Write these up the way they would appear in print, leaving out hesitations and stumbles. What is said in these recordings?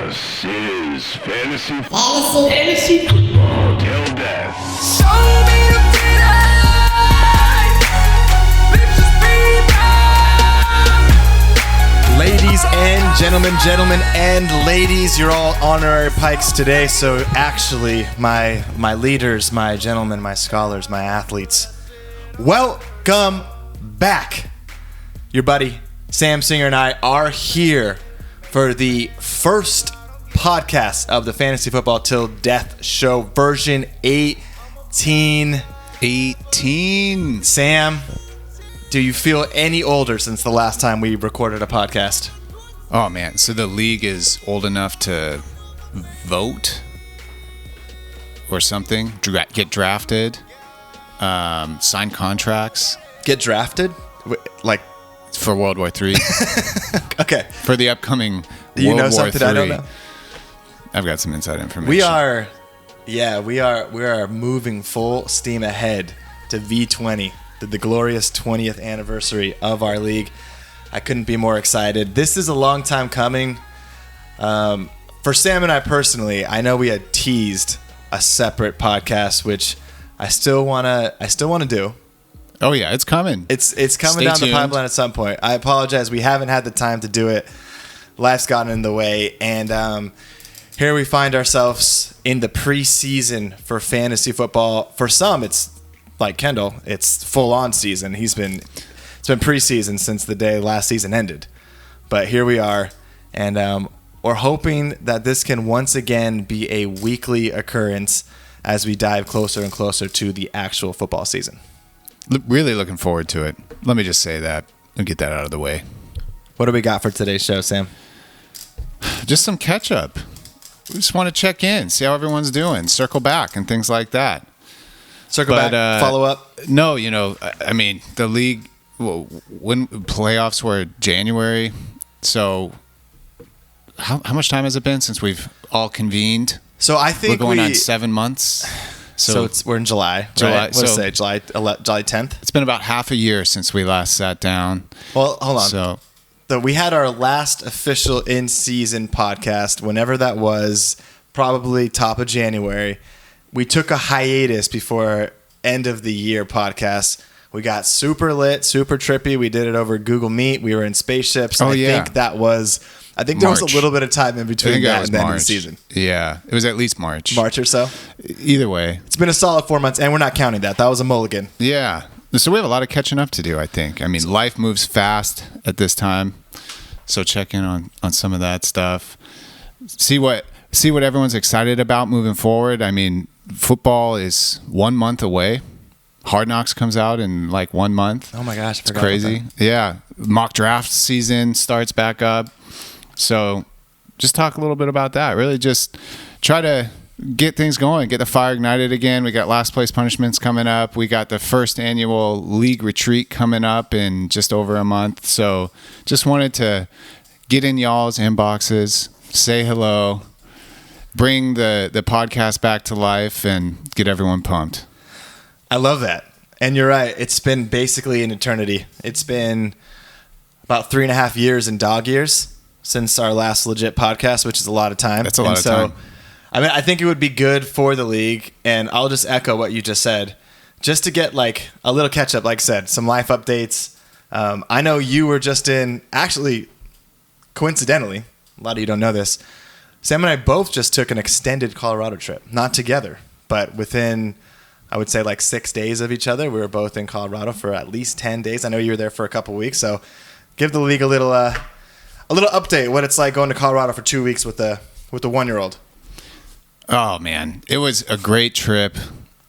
This is Fantasy Football Till Death. Show me the Let's just be down. Ladies and gentlemen and ladies, you're all honorary Pikes today. So actually, my leaders, my gentlemen, my scholars, my athletes, welcome back. Your buddy Sam Singer and I are here for the first podcast of the Fantasy Football Till Death show, version 18. Sam, do you feel any older since the last time we recorded a podcast? Oh, man. So the league is old enough to vote or something, get drafted, sign contracts. Get drafted? Like, for World War III. okay. For the upcoming Do you World know War something III. I don't know? I've got some inside information. We are moving full steam ahead to V20, the glorious 20th anniversary of our league. I couldn't be more excited. This is a long time coming. For Sam and I personally, I know we had teased a separate podcast, which I still wanna do. Oh yeah, it's coming. It's coming Stay down tuned. the pipeline at some point. I apologize. We haven't had the time to do it. Life's gotten in the way. And here we find ourselves in the preseason for fantasy football. For some, it's like Kendall. It's full-on season. It's been preseason since the day last season ended. But here we are. And we're hoping that this can once again be a weekly occurrence as we dive closer and closer to the actual football season. Really looking forward to it. Let me just say that and get that out of the way. What do we got for today's show, Sam? Just some catch up. We just want to check in, see how everyone's doing, circle back and things like that. Circle back, follow up? No, I mean, the league, when playoffs were January, so how much time has it been since we've all convened? So I think we're going on 7 months. So we're in July. Right? Let's say July 10th. It's been about half a year since we last sat down. Well, hold on. So we had our last official in-season podcast, whenever that was, probably top of January. We took a hiatus before end of the year podcast. We got super lit, super trippy. We did it over Google Meet. We were in spaceships. Oh, yeah. I think there was a little bit of time in between that and the end of the season. Yeah, it was at least March. March or so. Either way. It's been a solid 4 months, and we're not counting that. That was a mulligan. Yeah. So we have a lot of catching up to do, I think. I mean, life moves fast at this time. So check in on some of that stuff. See what everyone's excited about moving forward. I mean, football is 1 month away. Hard Knocks comes out in like 1 month. Oh my gosh, it's crazy. Yeah. Mock draft season starts back up. So just talk a little bit about that. Really just try to get things going, get the fire ignited again. We got last place punishments coming up. We got the first annual league retreat coming up in just over a month. So just wanted to get in y'all's inboxes, say hello, bring the podcast back to life, and get everyone pumped. I love that. And you're right. It's been basically an eternity. It's been about 3.5 years in dog years since our last legit podcast, which is a lot of time. That's a lot of time. I mean, I think it would be good for the league, and I'll just echo what you just said, just to get like a little catch up, like I said, some life updates. I know you were just actually, coincidentally, a lot of you don't know this, Sam and I both just took an extended Colorado trip, not together, but within, I would say, like 6 days of each other. We were both in Colorado for at least 10 days. I know you were there for a couple weeks, so give the league a little update what it's like going to Colorado for 2 weeks with the 1-year-old. Oh man, it was a great trip,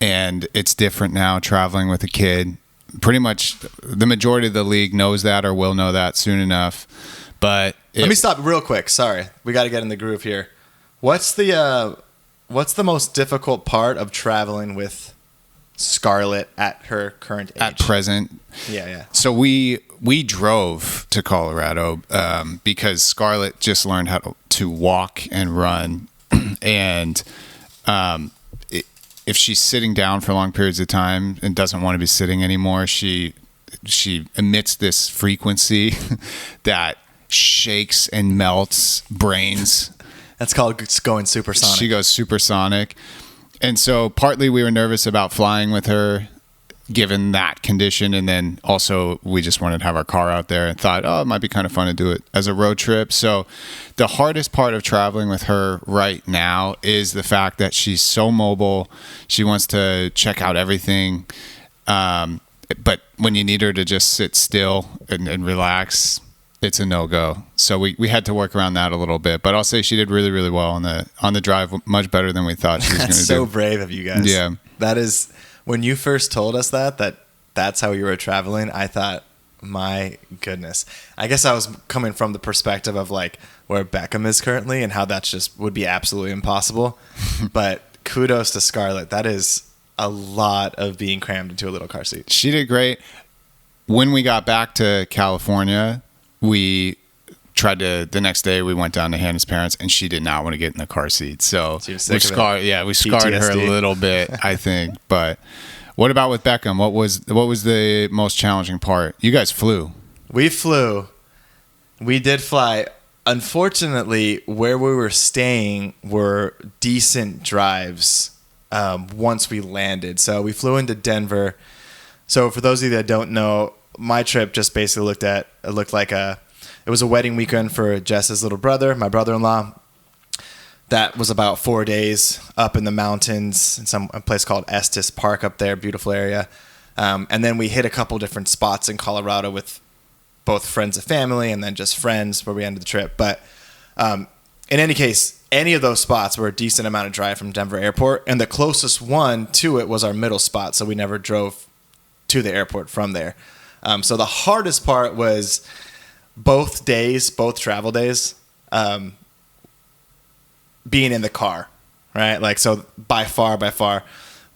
and it's different now traveling with a kid. Pretty much the majority of the league knows that or will know that soon enough. But let me stop real quick. Sorry, we got to get in the groove here. What's the most difficult part of traveling with Scarlett at her current age? At present. Yeah. So we drove to Colorado because Scarlett just learned how to walk and run. And if she's sitting down for long periods of time and doesn't want to be sitting anymore, she emits this frequency that shakes and melts brains That's called going supersonic. She goes supersonic. And so partly we were nervous about flying with her given that condition. And then also we just wanted to have our car out there and thought, oh, it might be kind of fun to do it as a road trip. So the hardest part of traveling with her right now is the fact that she's so mobile. She wants to check out everything. But when you need her to just sit still and relax, it's a no-go. So we had to work around that a little bit. But I'll say she did really, really well on the drive, much better than we thought she was going to do. That's so brave of you guys. Yeah. That is, when you first told us that's how you were traveling, I thought, my goodness. I guess I was coming from the perspective of like where Beckham is currently and how that's just would be absolutely impossible. But kudos to Scarlett. That is a lot of being crammed into a little car seat. She did great. When we got back to California, we tried to, the next day we went down to Hannah's parents and she did not want to get in the car seat. So She was we sick of it. scarred her a PTSD. little bit, I think. But what about with Beckham? What was the most challenging part? You guys flew. We flew. We did fly. Unfortunately, where we were staying were decent drives once we landed. So we flew into Denver. So for those of you that don't know, my trip just basically it was a wedding weekend for Jess's little brother, my brother-in-law. That was about 4 days up in the mountains in a place called Estes Park up there, beautiful area. And then we hit a couple different spots in Colorado with both friends and family and then just friends where we ended the trip. But in any case, any of those spots were a decent amount of drive from Denver Airport. And the closest one to it was our middle spot. So we never drove to the airport from there. So the hardest part was both travel days, being in the car, right? Like, so by far,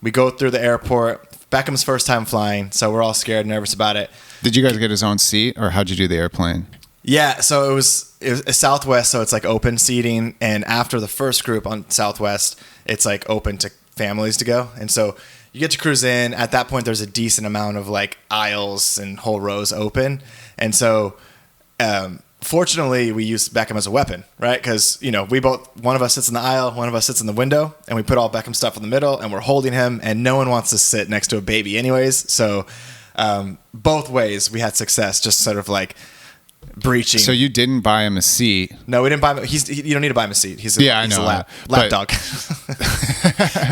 we go through the airport. Beckham's first time flying, so we're all scared, nervous about it. Did you guys get his own seat or how'd you do the airplane? Yeah, so it was a Southwest, so it's like open seating. And after the first group on Southwest, it's like open to families to go. And so you get to cruise in. At that point, there's a decent amount of like aisles and whole rows open. And so fortunately, we used Beckham as a weapon, right? Because, one of us sits in the aisle, one of us sits in the window, and we put all Beckham stuff in the middle, and we're holding him, and no one wants to sit next to a baby anyways. So both ways, we had success, just sort of like breaching. So you didn't buy him a seat. No, we didn't buy him. You don't need to buy him a seat. He's a lap but- dog.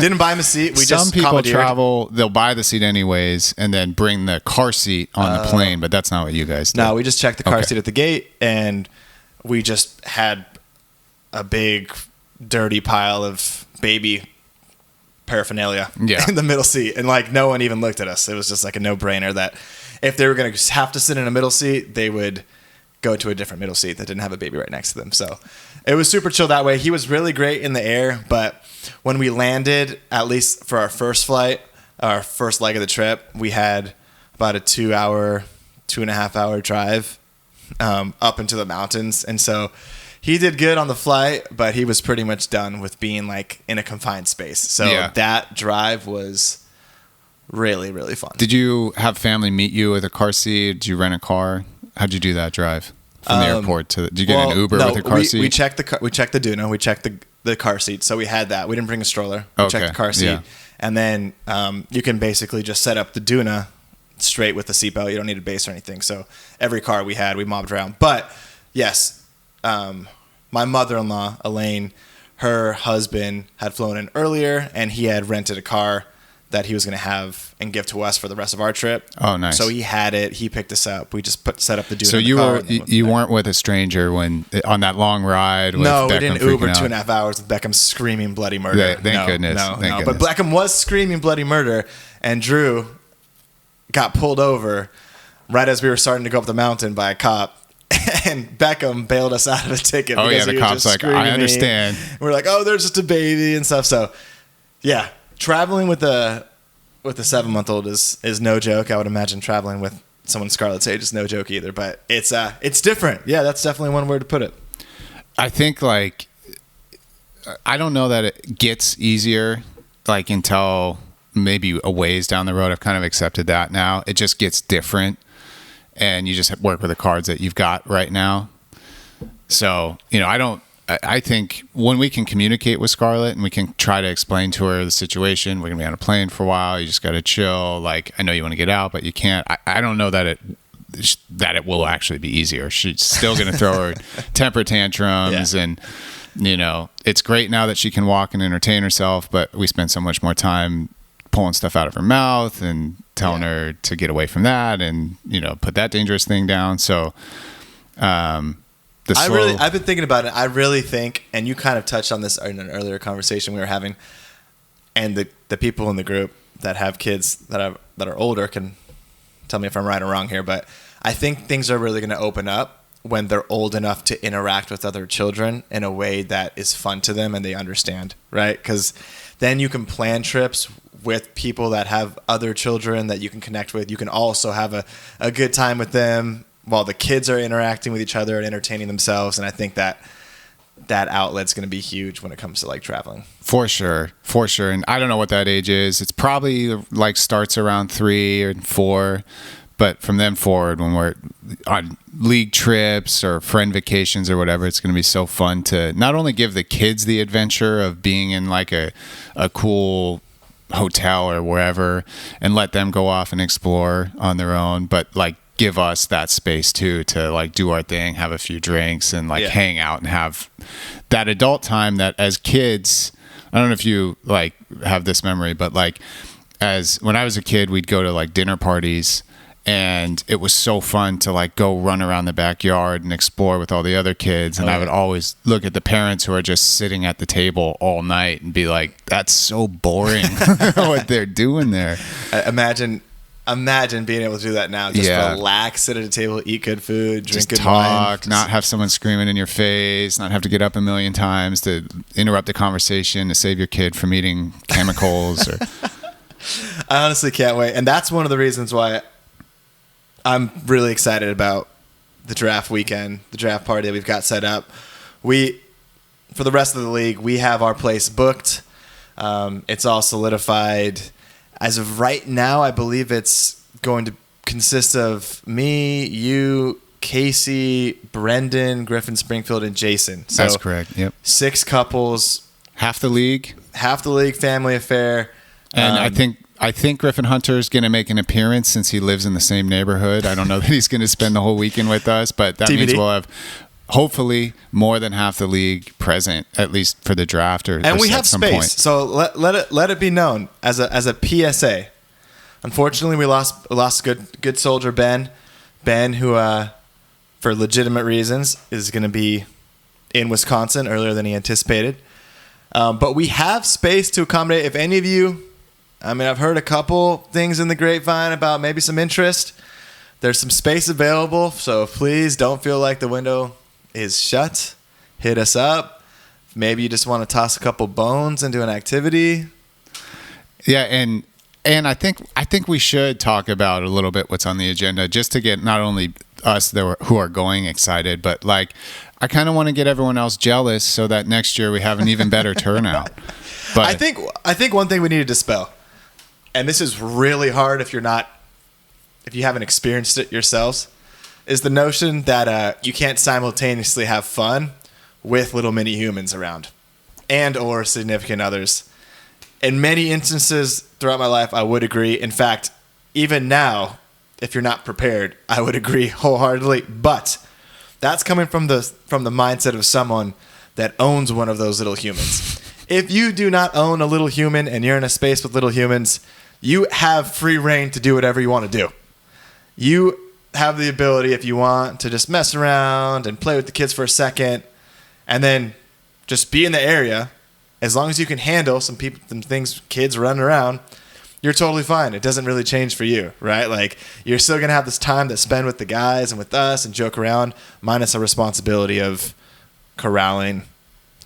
Didn't buy him a seat. We Some just people commandeered. travel, they'll buy the seat anyways and then bring the car seat on the plane, but that's not what you guys did. No, we just checked the car Okay. seat at the gate, and we just had a big, dirty pile of baby paraphernalia in the middle seat, and like no one even looked at us. It was just like a no-brainer that if they were going to have to sit in a middle seat, they would go to a different middle seat that didn't have a baby right next to them. So it was super chill that way. He was really great in the air, but when we landed, at least for our first flight, our first leg of the trip, we had about a 2.5 hour drive up into the mountains. And so he did good on the flight, but he was pretty much done with being like in a confined space. So that drive was really, really fun. Did you have family meet you with a car seat? Did you rent a car? How'd you do that drive from the airport to? Did you get an Uber with a car seat? We checked the car. We checked the Duna. We checked the car seat. So we had that. We didn't bring a stroller. We checked the car seat, and then you can basically just set up the Duna straight with the seatbelt. You don't need a base or anything. So every car we had, we mobbed around. But yes, my mother-in-law Elaine, her husband had flown in earlier, and he had rented a car that he was going to have and give to us for the rest of our trip. Oh, nice. So he had it. He picked us up. We just set up the Duna. So in the you car were and then went you from there. weren't with a stranger when on that long ride. With No, we Beckham didn't freaking Uber out? 2.5 hours with Beckham screaming bloody murder. Yeah, thank goodness. No, Thank no. goodness. But Beckham was screaming bloody murder, and Drew got pulled over right as we were starting to go up the mountain by a cop. And Beckham bailed us out of a ticket. Oh, because yeah, the he was cop's just like, screaming I at me. understand. We're like, oh, there's just a baby and stuff. So, yeah, traveling with a 7-month-old is no joke. I would imagine traveling with someone Scarlett's age is no joke either. But it's different. Yeah, that's definitely one word to put it. I think like I don't know that it gets easier like until maybe a ways down the road. I've kind of accepted that now. It just gets different, and you just work with the cards that you've got right now. So I I think when we can communicate with Scarlett and we can try to explain to her the situation, we're gonna be on a plane for a while. You just gotta chill. Like, I know you want to get out, but you can't. I don't know that it will actually be easier. She's still gonna throw her temper tantrums, and it's great now that she can walk and entertain herself. But we spend so much more time pulling stuff out of her mouth and telling her to get away from that, and put that dangerous thing down. So. I've been thinking about it. I really think, and you kind of touched on this in an earlier conversation we were having, and the people in the group that have kids that are older can tell me if I'm right or wrong here, but I think things are really going to open up when they're old enough to interact with other children in a way that is fun to them and they understand, right? Because then you can plan trips with people that have other children that you can connect with. You can also have a good time with them while the kids are interacting with each other and entertaining themselves. And I think that outlet's going to be huge when it comes to like traveling. For sure. And I don't know what that age is. It's probably like starts around 3 or 4. But from then forward, when we're on league trips or friend vacations or whatever, it's going to be so fun to not only give the kids the adventure of being in like a cool hotel or wherever and let them go off and explore on their own, but like give us that space too to like do our thing, have a few drinks and like hang out and have that adult time that as kids, I don't know if you like have this memory, but like when I was a kid, we'd go to like dinner parties and it was so fun to like go run around the backyard and explore with all the other kids. And I would always look at the parents who are just sitting at the table all night and be like, that's so boring what they're doing there. Imagine being able to do that now. Just relax, sit at a table, eat good food, drink good wine. Not have someone screaming in your face, not have to get up a million times to interrupt the conversation to save your kid from eating chemicals. I honestly can't wait. And that's one of the reasons why I'm really excited about the draft weekend, the draft party that we've got set up. For the rest of the league, we have our place booked. It's all solidified. As of right now, I believe it's going to consist of me, you, Casey, Brendan, Griffin Springfield, and Jason. So that's correct. Yep. 6 couples. Half the league, family affair. And I think Griffin Hunter is going to make an appearance since he lives in the same neighborhood. I don't know that he's going to spend the whole weekend with us, but that means we'll have hopefully more than half the league present, at least for the draft and we have space. Point. So let it be known as a PSA. Unfortunately, we lost good soldier Ben, who for legitimate reasons is going to be in Wisconsin earlier than he anticipated. But we have space to accommodate if any of you. I mean, I've heard a couple things in the grapevine about maybe some interest. There's some space available, so please don't feel like the window is shut. Hit us up. Maybe you just want to toss a couple bones into an activity. Yeah, and I think we should talk about a little bit what's on the agenda, just to get not only us who are going excited, but like I kind of want to get everyone else jealous so that next year we have an even better turnout. But I think one thing we need to dispel, and this is really hard if you haven't experienced it yourselves, is the notion that you can't simultaneously have fun with little mini humans around and or significant others. In many instances throughout my life, I would agree. In fact, even now, if you're not prepared, I would agree wholeheartedly. But that's coming from the mindset of someone that owns one of those little humans. If you do not own a little human and you're in a space with little humans, you have free reign to do whatever you want to do. You have the ability, if you want, to just mess around and play with the kids for a second and then just be in the area. As long as you can handle some kids running around, you're totally fine. It doesn't really change for you, right? Like, you're still going to have this time to spend with the guys and with us and joke around, minus a responsibility of corralling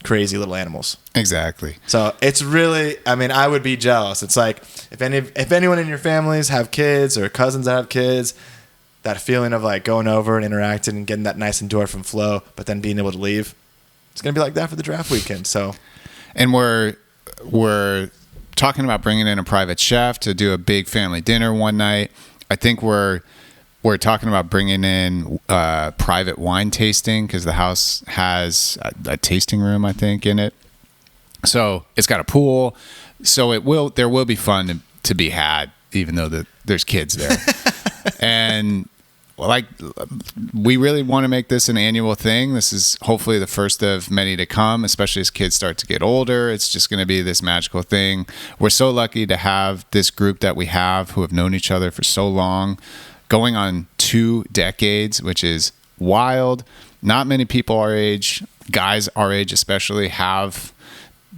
crazy little animals. Exactly. So it's really, I mean, I would be jealous. It's like, if anyone in your families have kids or cousins that have kids, that feeling of like going over and interacting and getting that nice endorphin flow, but then being able to leave, it's going to be like that for the draft weekend. So, and we're talking about bringing in a private chef to do a big family dinner one night. I think we're we're talking about bringing in private wine tasting because the house has a tasting room, I think, in it. So it's got a pool. So there will be fun to be had, even though there's kids there. And like, we really want to make this an annual thing. This is hopefully the first of many to come, especially as kids start to get older. It's just going to be this magical thing. We're so lucky to have this group that we have who have known each other for so long, going on 2 decades, which is wild. Not many people our age, guys our age especially, have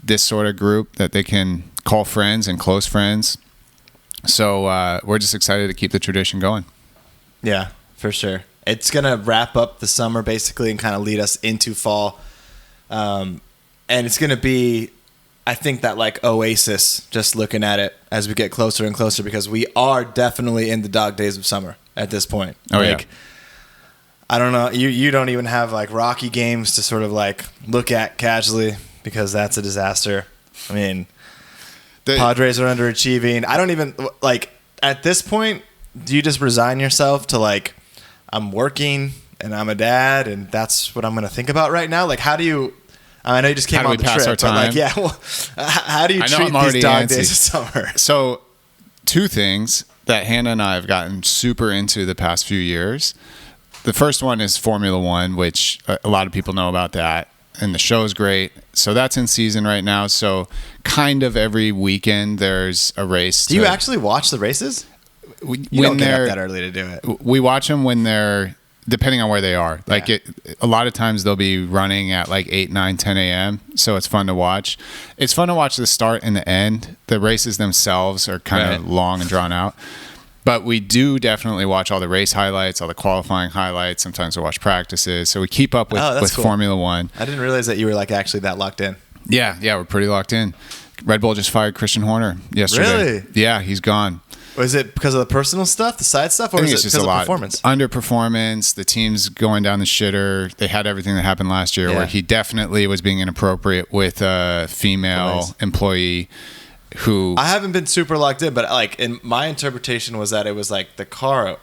this sort of group that they can call friends and close friends. So we're just excited to keep the tradition going. Yeah, for sure. It's going to wrap up the summer basically and kind of lead us into fall. And it's going to be, I think, that like oasis, just looking at it as we get closer and closer, because we are definitely in the dog days of summer at this point. Oh, like, yeah. I don't know. You don't even have like Rocky games to sort of like look at casually, because that's a disaster. I mean, Padres are underachieving. I don't even like, at this point, do you just resign yourself to like, I'm working and I'm a dad and that's what I'm going to think about right now? Like, how do you, I know you just came on the trip, but like, yeah, well, how do you treat these dog days of summer? So 2 things that Hannah and I have gotten super into the past few years. The first one is Formula One, which a lot of people know about that. And the show is great. So that's in season right now. So kind of every weekend there's a race. Do you actually watch the races? You don't get up that early to do it. We watch them when they're, depending on where they are. Like a lot of times they'll be running at like 8, 9, 10 a.m. So it's fun to watch. It's fun to watch the start and the end. The races themselves are kind of long and drawn out. But we do definitely watch all the race highlights, all the qualifying highlights. Sometimes we watch practices. So we keep up with cool. Formula One. I didn't realize that you were like actually that locked in. Yeah, we're pretty locked in. Red Bull just fired Christian Horner yesterday. Really? Yeah, he's gone. Was it because of the personal stuff, the side stuff, or is it because of performance? Underperformance. The team's going down the shitter. They had everything that happened last year where he definitely was being inappropriate with a female employee who... I haven't been super locked in, but like in my interpretation was that it was like the car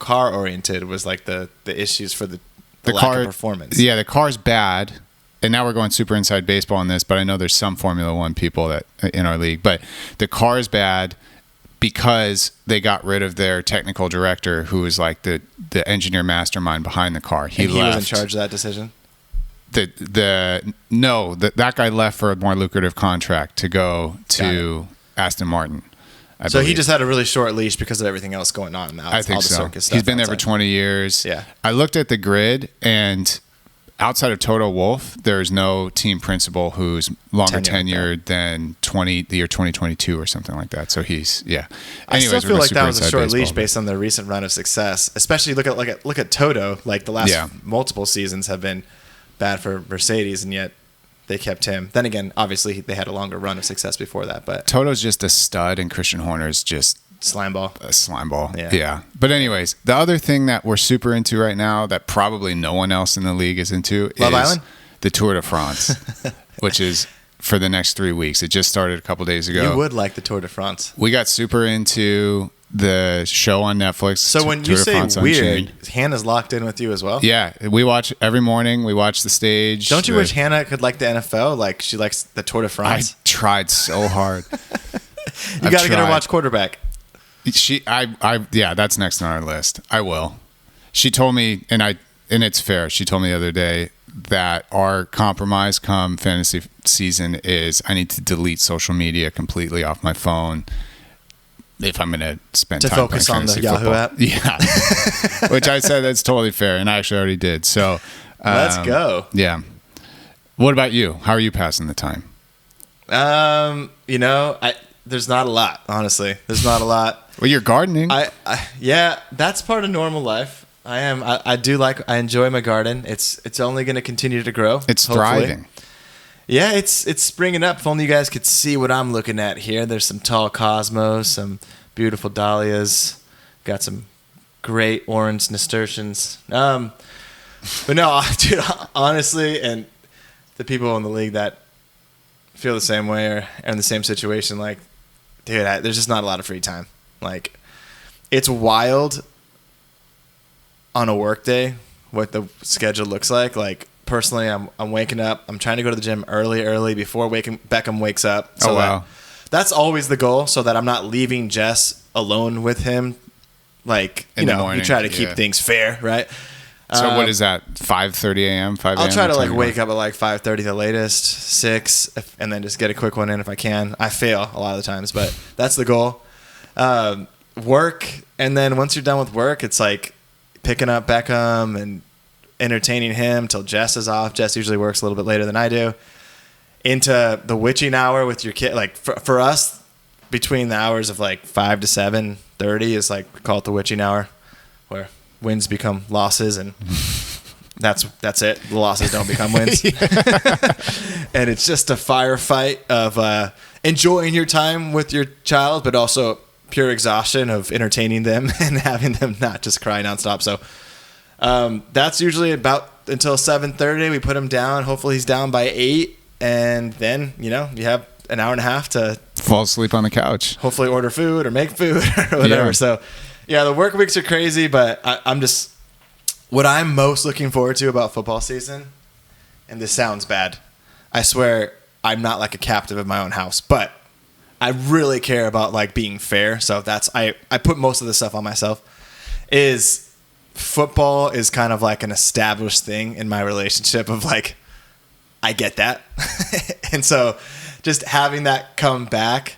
oriented was like the issues for the lack of performance. Yeah, the car's bad. And now we're going super inside baseball on this, but I know there's some Formula One people that in our league. But the car's bad because they got rid of their technical director, who was like the engineer mastermind behind the car. He was in charge of that decision? That guy left for a more lucrative contract to go to Aston Martin. I believe. He just had a really short leash because of everything else going on. I think so. Circus stuff He's been there for 20 years. Yeah. I looked at the grid, and outside of Toto Wolff, there's no team principal who's longer tenured than the year 2022 or something like that. So he's Anyways, I still feel like that was a short leash based on the recent run of success. Especially look at Toto. Like the last multiple seasons have been bad for Mercedes, and yet they kept him. Then again, obviously they had a longer run of success before that. But Toto's just a stud, and Christian Horner's just slime ball. A slime ball. Yeah. But anyways, the other thing that we're super into right now that probably no one else in the league is into Love Island? The Tour de France, which is for the next 3 weeks. It just started a couple days ago. You would like the Tour de France. We got super into the show on Netflix. So when you say weird, Hannah's locked in with you as well? Yeah. We watch every morning. We watch the stage. Don't you wish Hannah could like the NFL? Like she likes the Tour de France? I tried so hard. You got to get her watch quarterback. That's next on our list. I will. She told me, and it's fair. She told me the other day that our compromise come fantasy season is I need to delete social media completely off my phone if I'm going to spend time focus on the Yahoo app. Yeah, which I said that's totally fair, and I actually already did. So let's go. Yeah. What about you? How are you passing the time? There's not a lot, honestly. There's not a lot. Well, you're gardening. That's part of normal life. I enjoy my garden. It's only going to continue to grow. It's thriving. Yeah, it's springing up. If only you guys could see what I'm looking at here. There's some tall cosmos, some beautiful dahlias. Got some great orange nasturtiums. But no, dude, honestly, and the people in the league that feel the same way or are in the same situation, like, dude, there's just not a lot of free time. Like, it's wild on a work day what the schedule looks like. Like personally, I'm waking up. I'm trying to go to the gym early before Beckham wakes up. So wow. that's always the goal, so that I'm not leaving Jess alone with him. Like, In the you morning, try to keep yeah. things fair, right? So what is that? 5:30 a.m. 5 a.m. I'll try to like Time? wake up at like 5:30 the latest, 6, and then just get a quick one in if I can. I fail a lot of the times, but that's the goal. Work, and then once you're done with work, it's like picking up Beckham and entertaining him till Jess is off. Jess usually works a little bit later than I do. Into the witching hour with your kid. Like for us, between the hours of like 5 to 7:30 is like, we call it the witching hour, where wins become losses, and that's it. The losses don't become wins. And it's just a firefight of enjoying your time with your child, but also pure exhaustion of entertaining them and having them not just cry nonstop. So that's usually about until 7:30. We put him down. Hopefully he's down by 8, and then you have an hour and a half to Fall asleep on the couch. hopefully order food or make food or whatever. Yeah. So yeah, the work weeks are crazy, but I'm just, what I'm most looking forward to about football season, and this sounds bad, I swear I'm not like a captive of my own house, but I really care about like being fair. So that's, I put most of the stuff on myself, is football is kind of like an established thing in my relationship of like, I get that. And so just having that come back,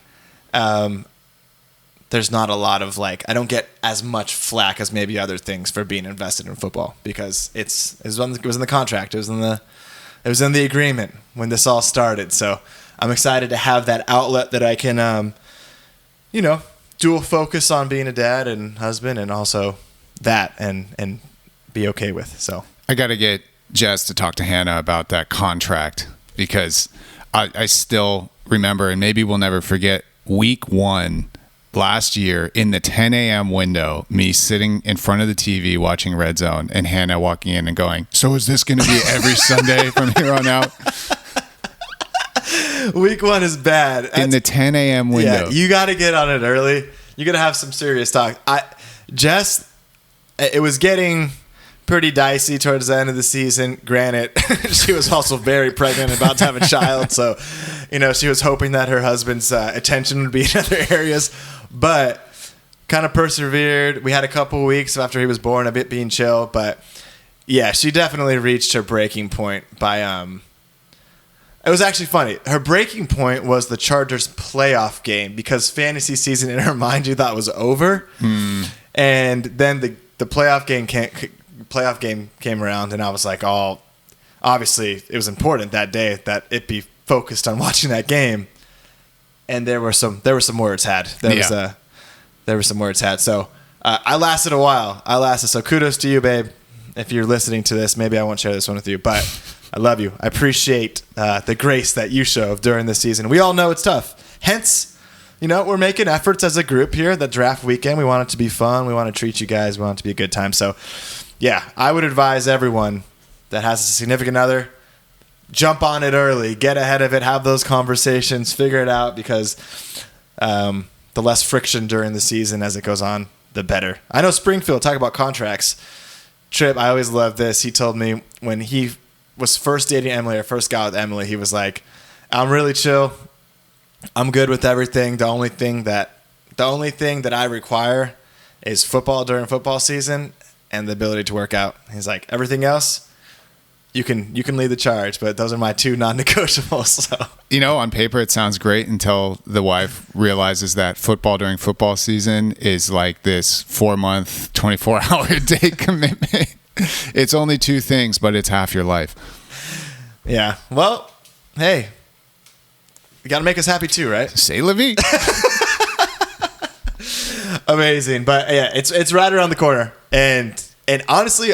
there's not a lot of like, I don't get as much flack as maybe other things for being invested in football, because it was in the contract. It was in the agreement when this all started. So I'm excited to have that outlet that I can, dual focus on being a dad and husband, and also that and be okay with. So I got to get Jess to talk to Hannah about that contract, because I still remember, and maybe we'll never forget, week 1 last year in the 10 a.m. window, me sitting in front of the TV watching Red Zone, and Hannah walking in and going, "So is this going to be every Sunday from here on out?" week 1 is bad. In the 10 a.m. window. Yeah, you got to get on it early. You got to have some serious talk. Jess, it was getting pretty dicey towards the end of the season. Granted, she was also very pregnant, about to have a child, so she was hoping that her husband's attention would be in other areas, but kind of persevered. We had a couple weeks after he was born, a bit being chill, but yeah, she definitely reached her breaking point by it was actually funny. Her breaking point was the Chargers playoff game, because fantasy season in her mind you thought was over. And then the playoff game came around, and I was like, oh, obviously it was important that day that it be focused on watching that game. And there were some words had. There were some words had. So I lasted a while. So kudos to you, babe. If you're listening to this, maybe I won't share this one with you, but I love you. I appreciate the grace that you show during this season. We all know it's tough. Hence, we're making efforts as a group here. The draft weekend, we want it to be fun. We want to treat you guys. We want it to be a good time. So, yeah, I would advise everyone that has a significant other, jump on it early, get ahead of it, have those conversations, figure it out, because the less friction during the season as it goes on, the better. I know Springfield, talk about contracts. Trip, I always love this. He told me when he was first dating Emily, or first got with Emily, he was like, I'm really chill. I'm good with everything. The only thing that I require is football during football season and the ability to work out. He's like, everything else, you can lead the charge, but those are my 2 non-negotiables. So on paper it sounds great until the wife realizes that football during football season is like this 4-month, 24-hour day commitment. It's only 2 things, but it's half your life. Yeah. Well, hey, you got to make us happy too, right? C'est la vie. Amazing. But yeah, it's right around the corner. And honestly,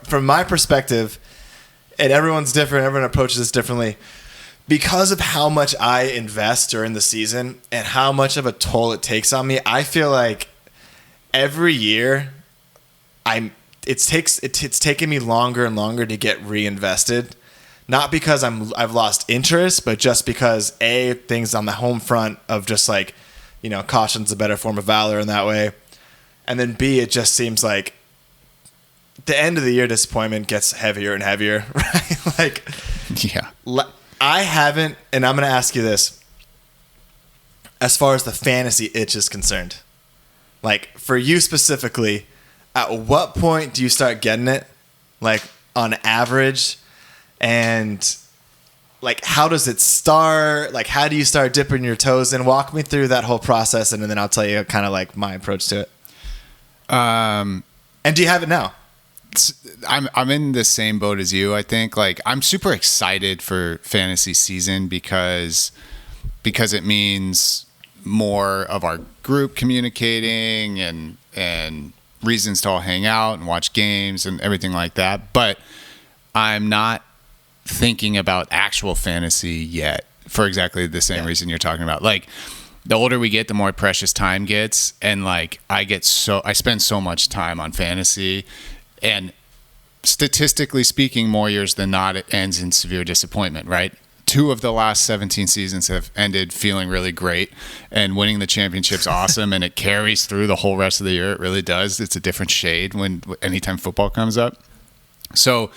from my perspective, and everyone's different, everyone approaches this differently, because of how much I invest during the season and how much of a toll it takes on me, I feel like every year it's taken me longer and longer to get reinvested. Not because I've lost interest, but just because things on the home front of just like, caution's a better form of valor in that way. And then B, it just seems like the end of the year disappointment gets heavier and heavier, right? Like, Yeah. I haven't, and I'm going to ask you this. As far as the fantasy itch is concerned, like for you specifically, at what point do you start getting it? Like on average, and like how does it start? Like how do you start dipping your toes in? Walk me through that whole process, and then I'll tell you kind of like my approach to it. And do you have it now? I'm in the same boat as you. I think like I'm super excited for fantasy season because it means more of our group communicating and reasons to all hang out and watch games and everything like that. But I'm not thinking about actual fantasy yet for exactly the same reason you're talking about. Like the older we get, the more precious time gets, and like I spend so much time on fantasy, and statistically speaking, more years than not, it ends in severe disappointment, right? 2 of the last 17 seasons have ended feeling really great, and winning the championship's awesome, and it carries through the whole rest of the year. It really does. It's a different shade anytime football comes up. So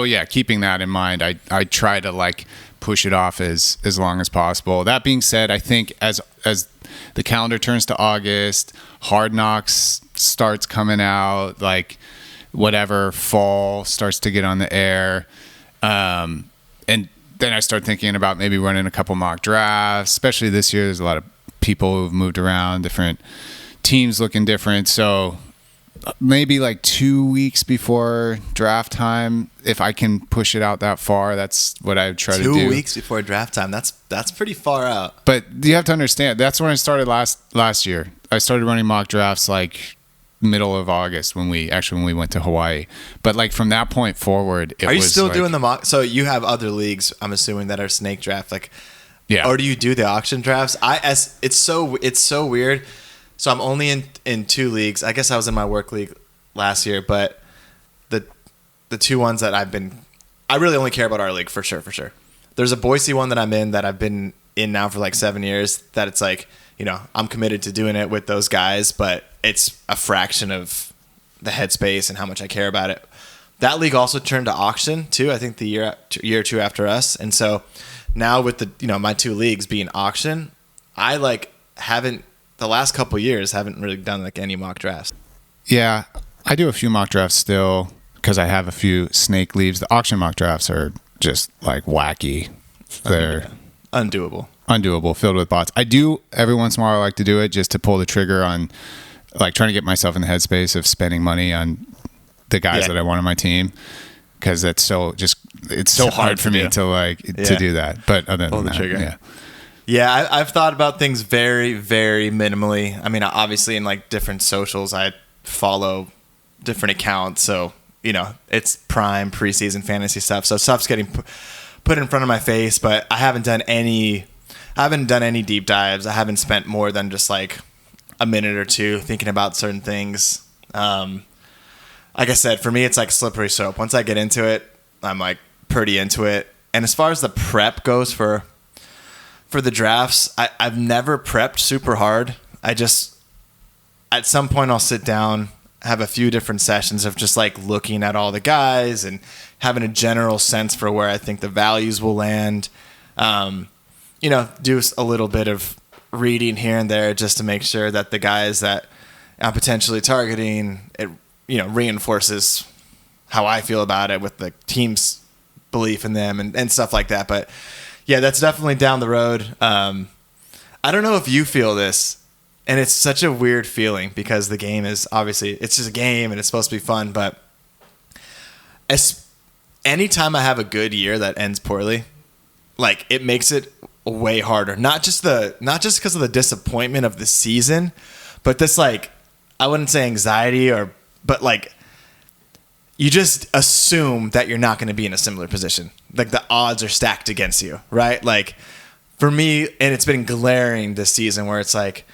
yeah, keeping that in mind, I try to like push it off as long as possible. That being said, I think as the calendar turns to August, Hard Knocks starts coming out, like whatever, fall starts to get on the air, and then I start thinking about maybe running a couple mock drafts. Especially this year, there's a lot of people who've moved around, different teams looking different. So maybe like 2 weeks before draft time, if I can push it out that far, that's what I would try to do. 2 weeks before draft time. That's pretty far out. But you have to understand, that's when I started last year. I started running mock drafts like middle of August when we went to Hawaii. But like from that point forward, Are you still doing the mock? So you have other leagues, I'm assuming, that are snake draft, like, yeah. Or do you do the auction drafts? It's so weird. So I'm only in 2 leagues. I guess I was in my work league last year, but the 2 ones that I really only care about our league for sure. There's a Boise one that I'm in that I've been in now for like 7 years, that it's like, you know, I'm committed to doing it with those guys, but it's a fraction of the headspace and how much I care about it. That league also turned to auction too, I think the year or 2 after us. And so now with my 2 leagues being auction, I like the last couple of years haven't really done like any mock drafts. Yeah, I do a few mock drafts still because I have a few snake leaves. The auction mock drafts are just like wacky. They're undoable, filled with bots. I do every once in a while, I like to do it just to pull the trigger on like trying to get myself in the headspace of spending money on the guys that I want on my team, because it's so hard for me to do that. But other than that, trigger. Yeah, I've thought about things very, very minimally. I mean, obviously in like different socials, I follow different accounts. So, you know, it's prime preseason fantasy stuff. So stuff's getting put in front of my face, but I haven't done any deep dives. I haven't spent more than just like a minute or 2 thinking about certain things. Like I said, for me, it's like slippery soap. Once I get into it, I'm like pretty into it. And as far as the prep goes for the drafts, I've never prepped super hard. I just, at some point I'll sit down, have a few different sessions of just like looking at all the guys and having a general sense for where I think the values will land. You know, do a little bit of reading here and there just to make sure that the guys that I'm potentially targeting, it, you know, reinforces how I feel about it with the team's belief in them and stuff like that. But yeah, that's definitely down the road. I don't know if you feel this, and it's such a weird feeling because the game is obviously, it's just a game and it's supposed to be fun. But anytime I have a good year that ends poorly, like it makes it way harder. Not just because of the disappointment of the season, but this like, I wouldn't say anxiety but like you just assume that you're not going to be in a similar position. Like the odds are stacked against you, right? Like for me, and it's been glaring this season where it's like,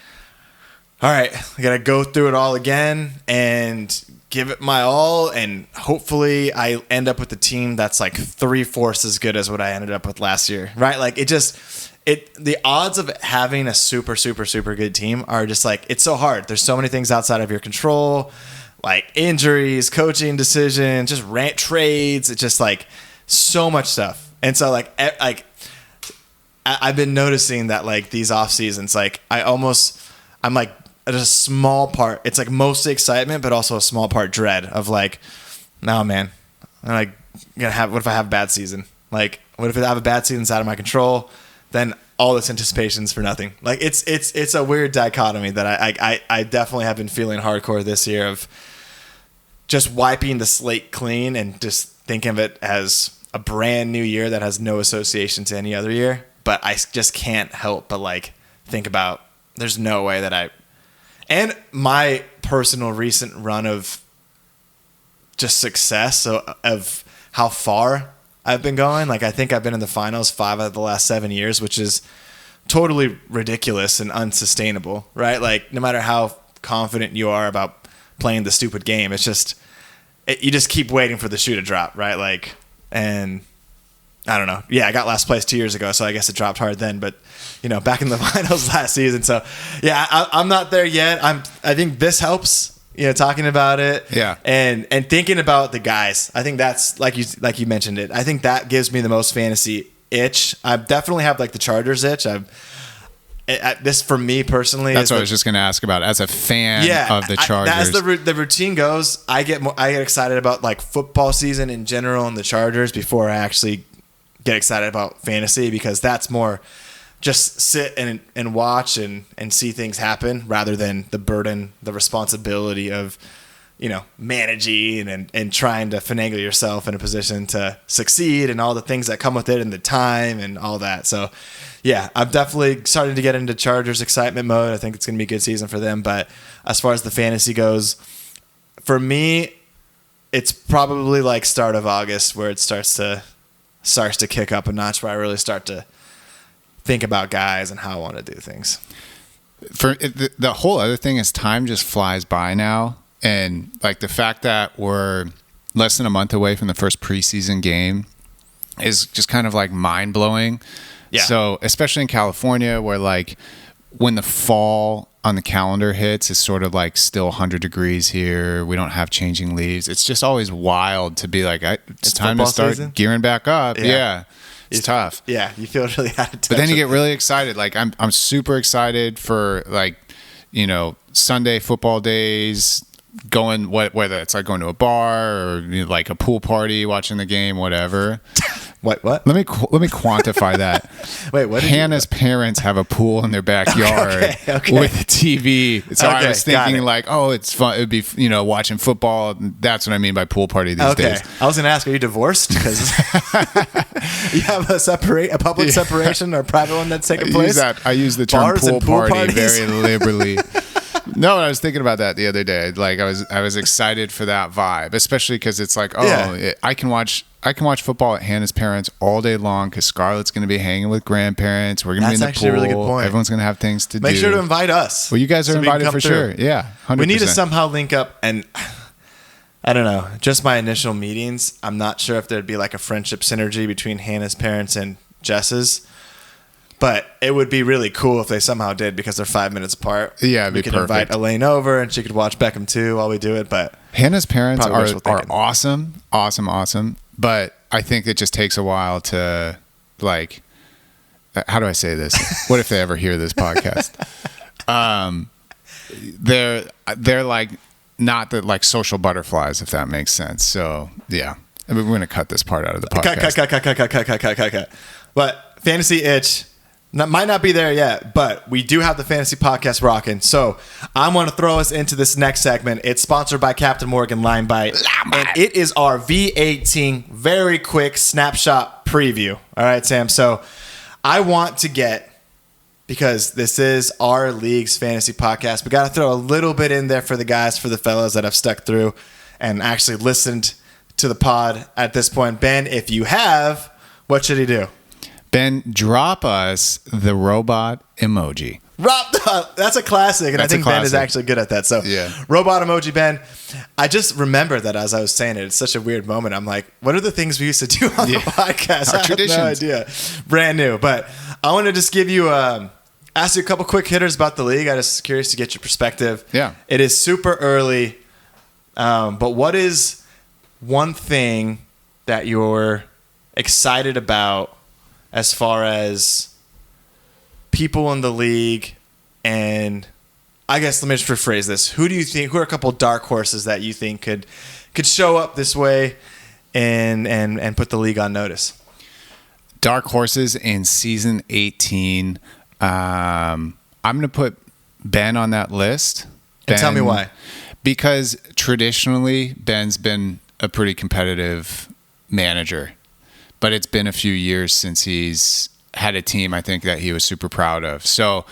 all right, I got to go through it all again and give it my all. And hopefully I end up with a team that's like 3/4 as good as what I ended up with last year, right? Like the odds of having a super, super, super good team are just like, it's so hard. There's so many things outside of your control. like injuries, coaching decisions, just rant trades. It's just like so much stuff. And so I've been noticing that like these off seasons, like I'm like at a small part. It's like mostly excitement, but also a small part dread of like, no man, I'm like what if I have a bad season? Like what if I have a bad season that's out of my control? Then all this anticipation's for nothing. Like it's a weird dichotomy that I definitely have been feeling hardcore this year of just wiping the slate clean and just thinking of it as a brand new year that has no association to any other year. But I just can't help but like think about there's no way that and my personal recent run of just success, so of how far I've been going. Like I think I've been in the finals 5 out of the last 7 years, which is totally ridiculous and unsustainable, right? Like no matter how confident you are about playing the stupid game, it's just you just keep waiting for the shoe to drop, right? Like, and I don't know. Yeah, I got last place 2 years ago, so I guess it dropped hard then. But back in the finals last season. So yeah, I'm not there yet. I think this helps. Talking about it, yeah, and thinking about the guys. I think that's like you mentioned it. I think that gives me the most fantasy itch. I definitely have like the Chargers itch. This for me personally. That's what I was just going to ask about. As a fan of the Chargers, as the routine goes, I get excited about like football season in general and the Chargers before I actually get excited about fantasy, because that's more just sit and watch and see things happen rather than the burden, the responsibility of, managing and trying to finagle yourself in a position to succeed and all the things that come with it and the time and all that. So yeah, I'm definitely starting to get into Chargers excitement mode. I think it's going to be a good season for them. But as far as the fantasy goes, for me, it's probably like start of August where it starts to kick up a notch, where I really start to think about guys and how I want to do things. For the whole other thing is time just flies by now, and like the fact that we're less than a month away from the first preseason game is just kind of like mind blowing. Yeah. So especially in California, where like when the fall on the calendar hits, it's sort of like still 100 degrees here. We don't have changing leaves. It's just always wild to be like, it's time to start season? Gearing back up. Yeah. It's tough. Yeah, you feel really out of touch. But then you get really excited. Like I'm super excited for like, Sunday football days, going whether it's like going to a bar or like a pool party, watching the game, whatever. What? Let me quantify that. Wait, what? Hannah's parents have a pool in their backyard okay. with a TV. So I was thinking it. like, oh, it's fun. It'd be watching football. That's what I mean by pool party these days. I was gonna ask, are you divorced? Because you have a public separation or private one that's taking place. I use the term Bars and pool party parties? very liberally. No, I was thinking about that the other day. Like I was excited for that vibe, especially because it's like, I can watch football at Hannah's parents all day long because Scarlett's going to be hanging with grandparents. We're going to be in the pool. That's actually a really good point. Everyone's going to have things to do. Make sure to invite us. Well, you guys are invited for sure. Yeah, 100%. We need to somehow link up, and I don't know. Just my initial meetings, I'm not sure if there'd be like a friendship synergy between Hannah's parents and Jess's. But it would be really cool if they somehow did, because they're 5 minutes apart. Yeah, it'd be we could perfect. invite Elaine over, and she could watch Beckham too while we do it. But Hannah's parents are awesome. But I think it just takes a while to, like, how do I say this? What if they ever hear this podcast? They're like not the like social butterflies, if that makes sense. So yeah, I mean, we're gonna cut this part out of the podcast. Cut. But fantasy itch. Might not be there yet, but we do have the fantasy podcast rocking. So I want to throw us into this next segment. It's sponsored by Captain Morgan Line Bite, and it is our V18 very quick snapshot preview. All right, Sam. So I want to get, because this is our league's fantasy podcast, we got to throw a little bit in there for the guys, for the fellas that have stuck through and actually listened to the pod at this point. Ben, if you have, what should he do? Ben, drop us the robot emoji. That's a classic, and I think Ben is actually good at that. So, yeah. Robot emoji, Ben. I just remember that as I was saying it. It's such a weird moment. I'm like, what are the things we used to do on the podcast? Our traditions. I have no idea. Brand new. But I want to just give you, ask you a couple quick hitters about the league. I'm just curious to get your perspective. Yeah. It is super early. But what is one thing that you're excited about as far as people in the league? And I guess let me just rephrase this. Who are a couple dark horses that you think could show up this way and put the league on notice? Dark horses in season 18. I'm going to put Ben on that list. And tell me why. Because traditionally, Ben's been a pretty competitive manager, but it's been a few years since he's had a team I think that he was super proud of. So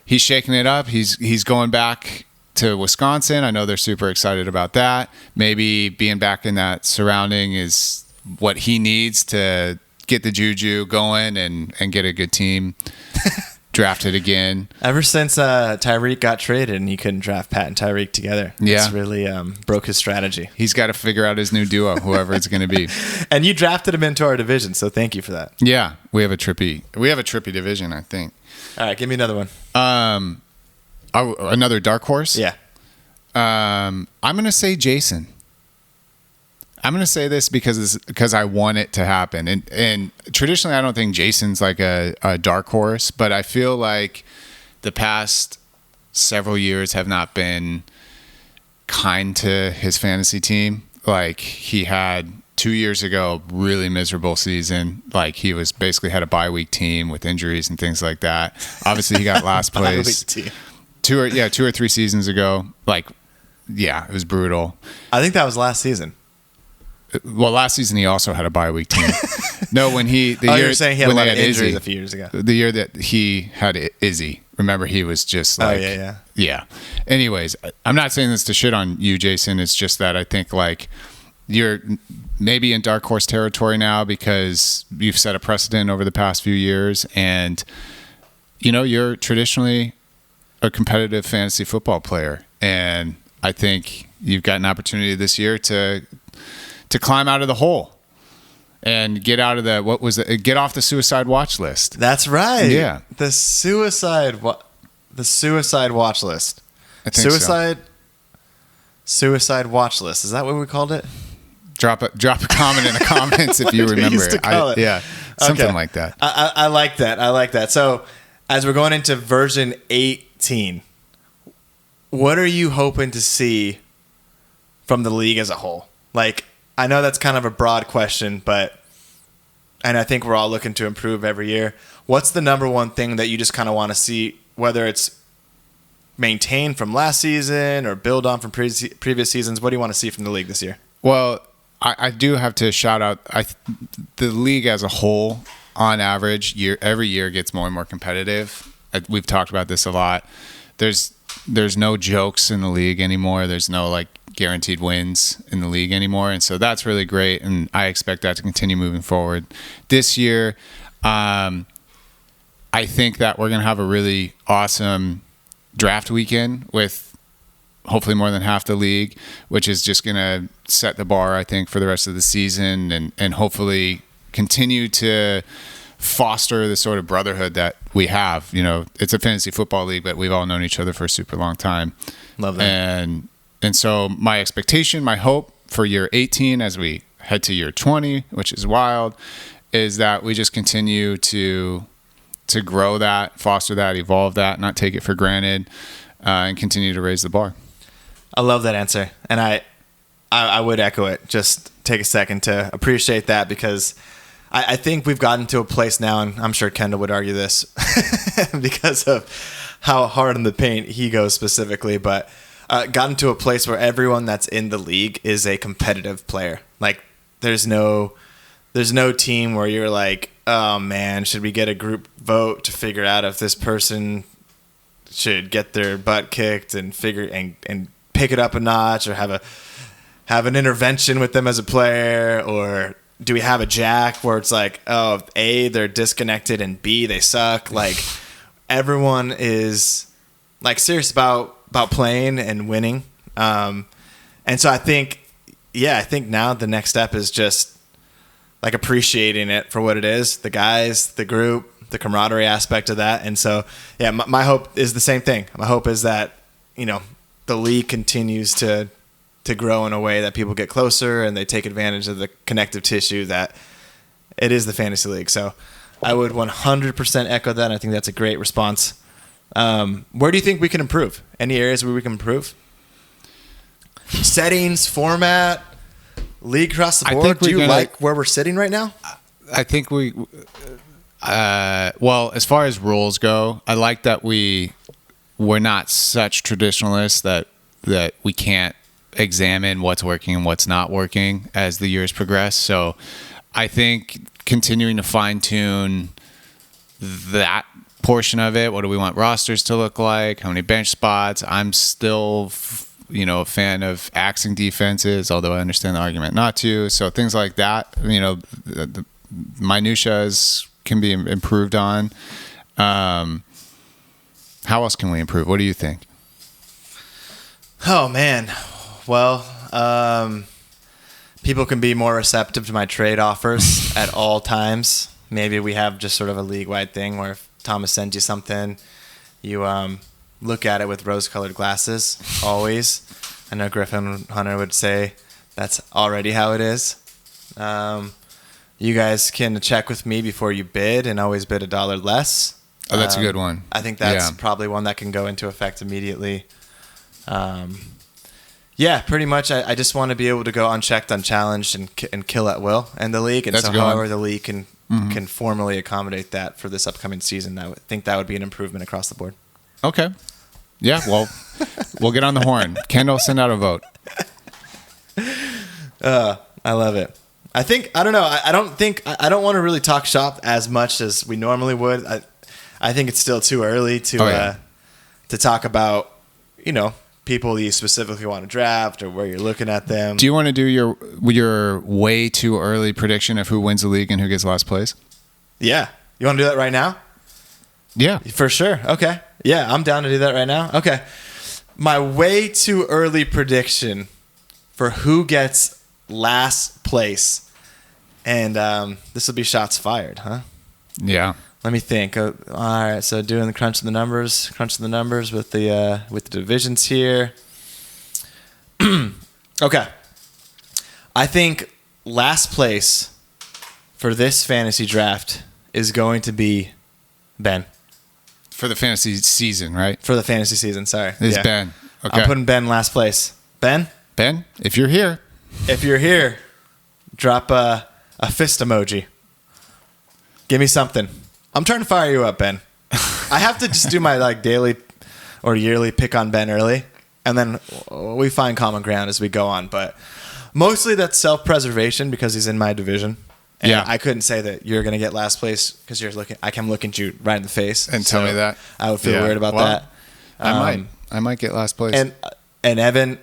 he's shaking it up. He's going back to Wisconsin. I know they're super excited about that. Maybe being back in that surrounding is what he needs to get the juju going and get a good team drafted again. Ever since Tyreek got traded and he couldn't draft Pat and Tyreek together, it's really broke his strategy. He's got to figure out his new duo, whoever it's going to be. And you drafted him into our division, so thank you for that. Yeah, we have a trippy division, I think. All right, give me another one. Another dark horse? Yeah. I'm going to say Jason. I'm going to say this because I want it to happen. And traditionally, I don't think Jason's like a dark horse, but I feel like the past several years have not been kind to his fantasy team. Like he had 2 years ago, really miserable season. Like he was basically had a bye week team with injuries and things like that. Obviously, he got last place. 2 or 3 seasons ago. Like, yeah, it was brutal. I think that was last season. Well, last season he also had a bye week team. No, when you're saying he had a lot of injuries a few years ago. The year that he had Izzy. Remember, he was just like, yeah. Anyways, I'm not saying this to shit on you, Jason. It's just that I think like you're maybe in dark horse territory now because you've set a precedent over the past few years, and you know you're traditionally a competitive fantasy football player, and I think you've got an opportunity this year to climb out of the hole and get out of get off the suicide watch list. That's right. Yeah. The suicide watch list. I think Suicide watch list. Is that what we called it? Drop a comment in the comments if you remember used to call it. Yeah. Something Okay. like that. I like that. I like that. So as we're going into version 18, what are you hoping to see from the league as a whole? Like, I know that's kind of a broad question, and I think we're all looking to improve every year. What's the number one thing that you just kind of want to see, whether it's maintained from last season or build on from previous seasons? What do you want to see from the league this year? Well, I do have to shout out the league as a whole, on average, every year gets more and more competitive. We've talked about this a lot. There's no jokes in the league anymore. There's no like guaranteed wins in the league anymore, and so that's really great, and I expect that to continue moving forward this year. I think that we're going to have a really awesome draft weekend with hopefully more than half the league, which is just going to set the bar, I think, for the rest of the season, and hopefully continue to foster the sort of brotherhood that we have. You know, it's a fantasy football league, but we've all known each other for a super long time. Love that. And so my expectation, my hope for year 18 as we head to year 20, which is wild, is that we just continue to grow that, foster that, evolve that, not take it for granted, and continue to raise the bar. I love that answer. And I would echo it. Just take a second to appreciate that, because I think we've gotten to a place now, and I'm sure Kendall would argue this because of how hard in the paint he goes specifically, but gotten to a place where everyone that's in the league is a competitive player. Like there's no team where you're like, oh man, should we get a group vote to figure out if this person should get their butt kicked and pick it up a notch, or have an intervention with them as a player, or do we have a jack where it's like, oh, A, they're disconnected, and B, they suck. Like everyone is like serious about playing and winning. And so I think now the next step is just like appreciating it for what it is, the guys, the group, the camaraderie aspect of that. And so, yeah, my hope is the same thing. My hope is that, you know, the league continues to to grow in a way that people get closer and they take advantage of the connective tissue that it is the fantasy league. So I would 100% echo that. I think that's a great response. Where do you think we can improve? Any areas where we can improve? Settings, format, league across the I board. think Do you we're gonna- like where we're sitting right now? I think well, as far as rules go, I like that we're not such traditionalists that we can't examine what's working and what's not working as the years progress. So I think continuing to fine tune that portion of it. What do we want rosters to look like? How many bench spots? I'm still, a fan of axing defenses, although I understand the argument not to. So things like that, the minutiae can be improved on. How else can we improve? What do you think? Oh man, well, people can be more receptive to my trade offers at all times. Maybe we have just sort of a league-wide thing where if Thomas sends you something, you look at it with rose-colored glasses. Always, I know Griffin Hunter would say that's already how it is. You guys can check with me before you bid, and always bid $1 less. Oh, that's a good one. I think that's probably one that can go into effect immediately. Yeah, pretty much. I just want to be able to go unchecked, unchallenged, and kill at will in the league. And That's so, a good one. however the league can formally accommodate that for this upcoming season, I would think that would be an improvement across the board. Okay. Yeah, well, we'll get on the horn. Kendall, send out a vote. I love it. I don't know. I don't want to really talk shop as much as we normally would. I think it's still too early to talk about, people you specifically want to draft or where you're looking at them. Do you want to do your way too early prediction of who wins the league and who gets last place? Yeah. You want to do that right now? Yeah. For sure. Okay. Yeah, I'm down to do that right now. Okay. My way too early prediction for who gets last place. And this will be shots fired, huh? Yeah. Let me think. All right, so doing the crunch of the numbers with the divisions here. Okay. I think last place for this fantasy draft is going to be Ben. For the fantasy season, right? For the fantasy season, sorry. It's Ben. Okay. I'm putting Ben last place. Ben, if you're here. if you're here, drop a fist emoji. Give me something. I'm trying to fire you up, Ben. I have to just do my daily or yearly pick on Ben early, and then we find common ground as we go on. But mostly that's self-preservation because he's in my division. And Yeah. I couldn't say that you're going to get last place because I can look at you right in the face And tell me that. I would feel Yeah. weird about Well, that. I might get last place. And Evan,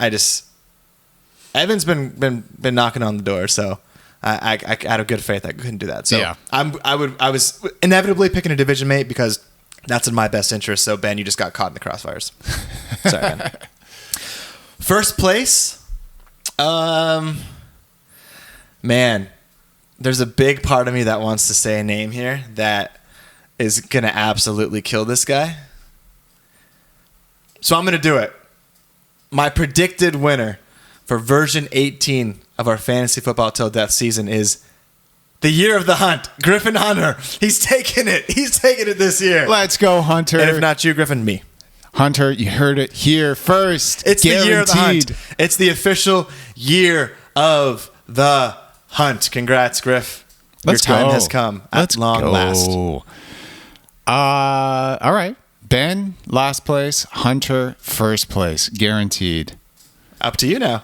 Evan's been knocking on the door, so I out of good faith I couldn't do that. So Yeah. I was inevitably picking a division mate because that's in my best interest. So Ben, you just got caught in the crossfires. Sorry, Ben. First place, man, there's a big part of me that wants to say a name here that is gonna absolutely kill this guy. So I'm gonna do it. My predicted winner for version 18 of our fantasy football till death season is the year of the hunt, Griffin Hunter. He's taking it. He's taking it this year. Let's go, Hunter. And if not you, Griffin, me. Hunter, you heard it here first. It's Guaranteed. the year of the hunt. It's the official year of the hunt. Congrats, Griff. Let's Your time go. has come at Let's long go. last. All right. Ben, last place. Hunter, first place. Guaranteed. Up to you now.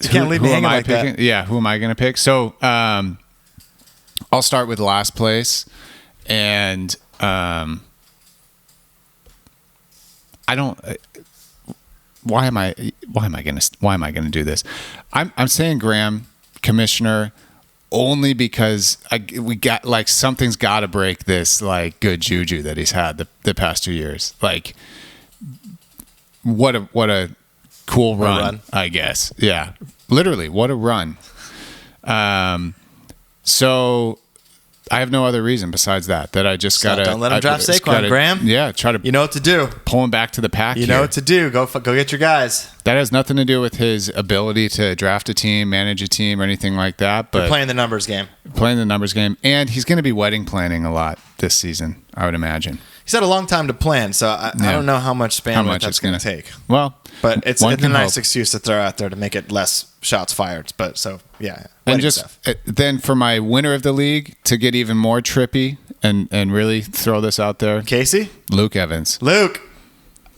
You can't leave me Who am hanging I like picking? that. Yeah, who am I going to pick? So I'll start with last place. And I don't... Why am I going to do this? I'm saying Graham, commissioner, only because we got something's got to break this good juju that he's had the past 2 years. What a cool run, I guess. Yeah, literally, what a run. So I have no other reason besides that I just So gotta don't let him draft just Saquon, gotta- Graham. Yeah, try to You know what to do. pull him back to the pack. You know here. what to do. Go get your guys. That has nothing to do with his ability to draft a team, manage a team, or anything like that. But You're playing the numbers game. playing the numbers game, and he's going to be wedding planning a lot this season, I would imagine. He's had a long time to plan, so I don't know how much bandwidth that's going to take. Well, But it's one a can nice hope. excuse to throw out there to make it less shots fired. But so yeah, And wedding just stuff. then for my winner of the league to get even more trippy and really throw this out there, Casey, Luke Evans. Luke.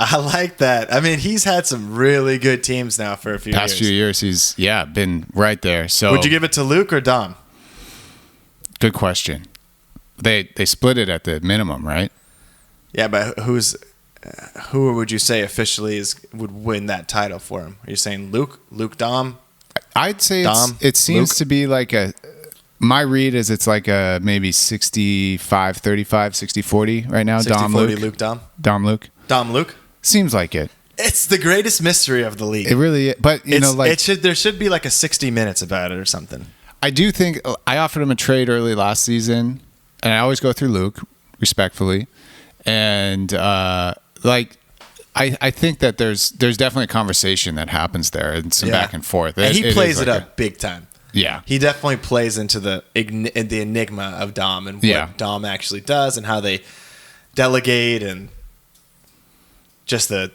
I like that. I mean, he's had some really good teams now for a few Past few years. years, he's been right there. So Would you give it to Luke or Dom? good question. They split it at the minimum, right? Yeah, but who would you say officially would win that title for him? Are you saying Luke, Dom? I'd say Dom, it seems Luke? to be like my read is it's like a maybe 65-35, 60-40 right now. 60-40 Dom Luke. Luke, Dom? Dom Luke. Seems like it. It's the greatest mystery of the league. It really, but there should be like a 60 minutes about it or something. I do think I offered him a trade early last season, and I always go through Luke respectfully, and I think that there's definitely a conversation that happens there and some back and forth. And he plays is it like up big time. Yeah, He definitely plays into the enigma of Dom and what Dom actually does and how they delegate and just the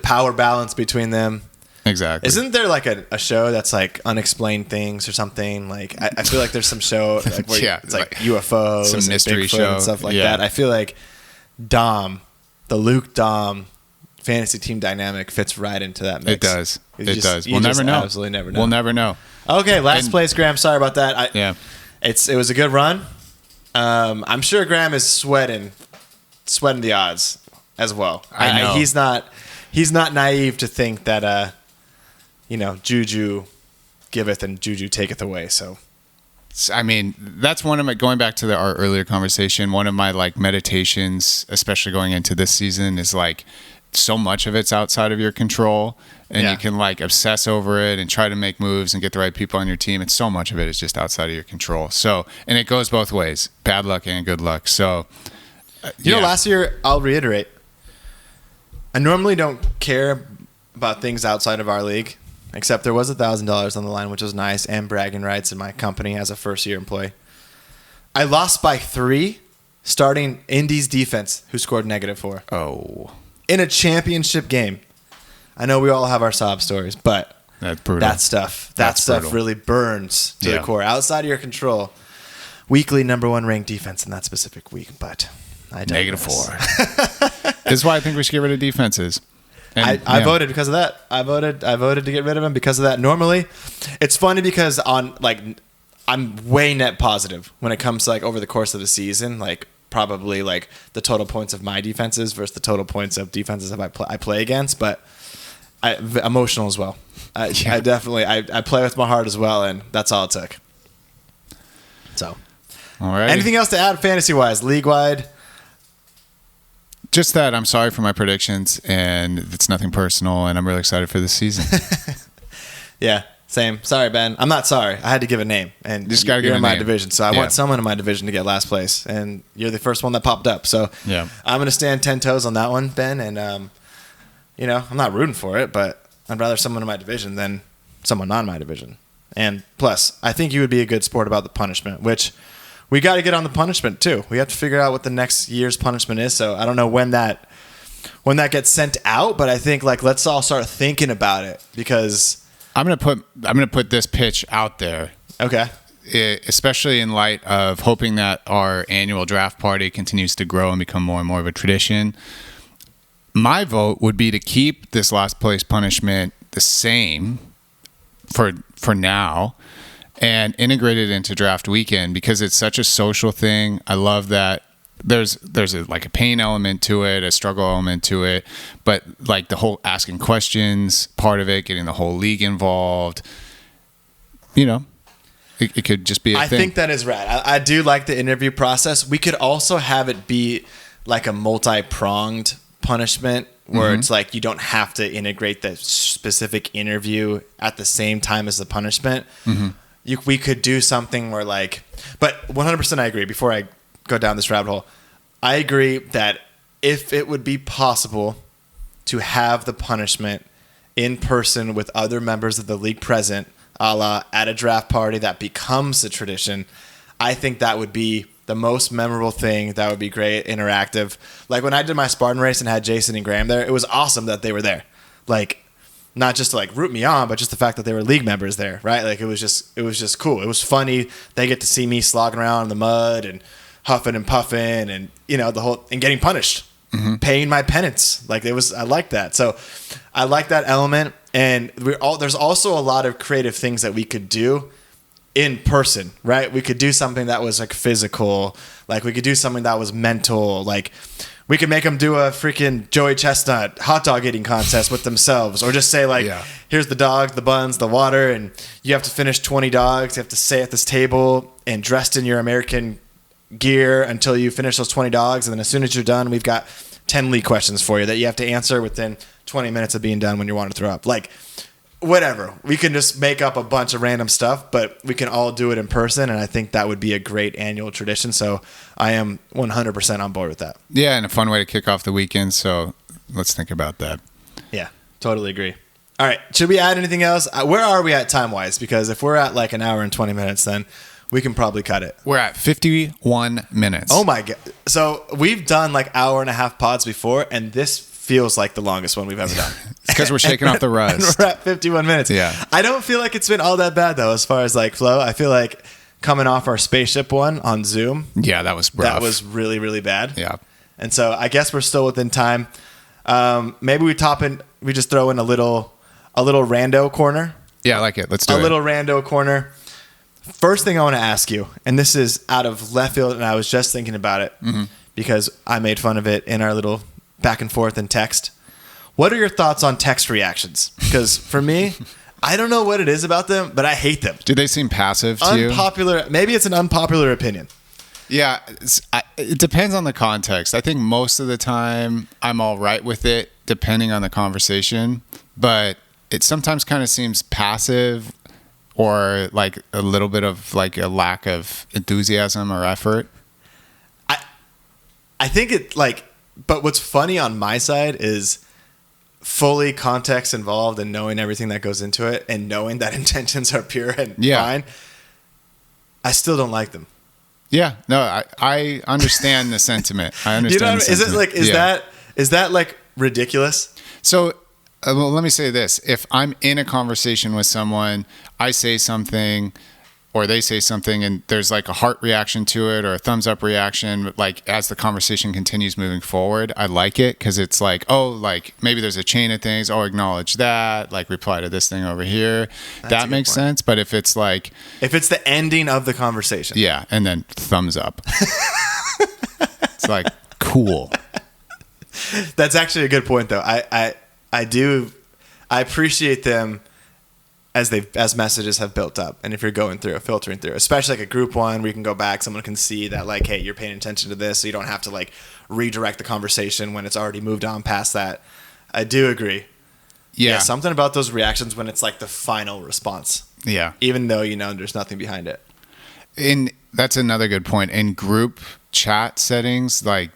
power balance between them. exactly. Isn't there like a show that's like Unexplained Things or something? Like I feel like there's some show like where Yeah, it's like like UFOs, some and mystery Bigfoot show. and stuff like Yeah. that. I feel like Dom, the Luke Dom fantasy team dynamic fits right into that mix. It does. You It just- does. you We'll just never know. Absolutely never know. We'll never know. Okay, last And- place, Graham. Sorry about that. Yeah. It was a good run. I'm sure Graham is sweating the odds as well. I know. He's not naive to think that Juju giveth and Juju taketh away. So I mean, that's one of my, going back to our earlier conversation, one of my like meditations, especially going into this season, is like so much of it's outside of your control, and Yeah. you can like obsess over it and try to make moves and get the right people on your team. And so much of it is just outside of your control. So, and it goes both ways, bad luck and good luck. So, you know, last year, I'll reiterate, I normally don't care about things outside of our league, except there was $1,000 on the line, which was nice, and bragging rights in my company as a first-year employee. I lost by 3 starting Indy's defense, who scored -4. Oh, In a championship game. I know we all have our sob stories, but that's brutal. that stuff That's brutal. really burns to the Yeah. core. Outside of your control. Weekly number 1 ranked defense in that specific week, but I digress. -4. This is why I think we should get rid of defenses. And, I yeah. voted because of that. I voted to get rid of him because of that. Normally, it's funny because I'm way net positive when it comes to like over the course of the season, like probably like the total points of my defenses versus the total points of defenses I play against, but emotional as well. I definitely I play with my heart as well, and that's all it took. So, All right. anything else to add fantasy wise, league wide? Just that I'm sorry for my predictions, and it's nothing personal, and I'm really excited for this season. Yeah, same. Sorry, Ben. I'm not sorry. I had to give a name, and Just gotta you're give in a my name. division, so I Yeah. want someone in my division to get last place, and you're the first one that popped up. So Yeah. I'm gonna stand 10 toes on that one, Ben, and I'm not rooting for it, but I'd rather someone in my division than someone not in my division. And plus, I think you would be a good sport about the punishment, which we got to get on the punishment too. We have to figure out what the next year's punishment is. So I don't know when that gets sent out, but I think like let's all start thinking about it because I'm gonna put this pitch out there, okay. especially in light of hoping that our annual draft party continues to grow and become more and more of a tradition. My vote would be to keep this last place punishment the same for now and integrate it into draft weekend because it's such a social thing. I love that there's like a pain element to it, a struggle element to it, but like the whole asking questions part of it, getting the whole league involved, it could just be a I thing. think that is rad. I do like the interview process. We could also have it be like a multi-pronged punishment where it's like you don't have to integrate the specific interview at the same time as the punishment. We could do something where like But 100% I agree. Before I go down this rabbit hole, I agree that if it would be possible to have the punishment in person with other members of the league present, a la at a draft party that becomes a tradition, I think that would be the most memorable thing. That would be great, interactive. Like when I did my Spartan race and had Jason and Graham there, it was awesome that they were there. Like, not just to like root me on, but just the fact that they were league members there, right? Like it was just cool. It was funny. They get to see me slogging around in the mud and huffing and puffing and, you know, and getting punished, paying my penance. Like I like that. So I like that element. And there's also a lot of creative things that we could do in person, right? We could do something that was like physical, like we could do something that was mental, like we could make them do a freaking Joey Chestnut hot dog eating contest with themselves, or just say like, here's the dog, the buns, the water, and you have to finish 20 dogs. You have to stay at this table and dressed in your American gear until you finish those 20 dogs. And then as soon as you're done, we've got 10 league questions for you that you have to answer within 20 minutes of being done when you want to throw up. Like, whatever. We can just make up a bunch of random stuff, but we can all do it in person, and I think that would be a great annual tradition. So I am 100% on board with that. Yeah, and a fun way to kick off the weekend, so let's think about that. Yeah, totally agree. All right, should we add anything else? Where are we at time-wise? Because if we're at like an hour and 20 minutes, then we can probably cut it. We're at 51 minutes. Oh my God. So we've done like hour and a half pods before, and this feels like the longest one we've ever done. It's because we're shaking off the rust. We're at 51 minutes. Yeah. I don't feel like it's been all that bad though, as far as like flow. I feel like coming off our spaceship one on Zoom. Yeah, that was rough. That was really, really bad. Yeah. And so I guess we're still within time. Maybe we just throw in a little rando corner. Yeah, I like it. Let's do it. A little rando corner. First thing I want to ask you, and this is out of left field, and I was just thinking about it because I made fun of it in our little back and forth in text. What are your thoughts on text reactions? Because for me, I don't know what it is about them, but I hate them. Do they seem passive to you? Unpopular. Maybe it's an unpopular opinion. Yeah, it depends on the context. I think most of the time I'm all right with it, depending on the conversation. But it sometimes kind of seems passive, or like a little bit of like a lack of enthusiasm or effort. I think it like. But what's funny on my side is fully context involved and knowing everything that goes into it and knowing that intentions are pure and fine. I still don't like them. Yeah, no, I understand the sentiment. I understand. You know what I mean? Is it like is that like ridiculous? So, well, let me say this: if I'm in a conversation with someone, I say something, or they say something, and there's like a heart reaction to it or a thumbs up reaction, like as the conversation continues moving forward, I like it because it's like, oh, like maybe there's a chain of things. Oh, acknowledge that, like reply to this thing over here. That makes sense. But if it's like, if it's the ending of the conversation, yeah, and then thumbs up, it's like cool. That's actually a good point, though. I appreciate them as messages have built up, and if you're going through filtering through, especially like a group one where you can go back, someone can see that like, hey, you're paying attention to this, so you don't have to like redirect the conversation when it's already moved on past that. I do agree. Yeah, something about those reactions when it's like the final response. Yeah, even though you know there's nothing behind it. That's another good point. In group chat settings, like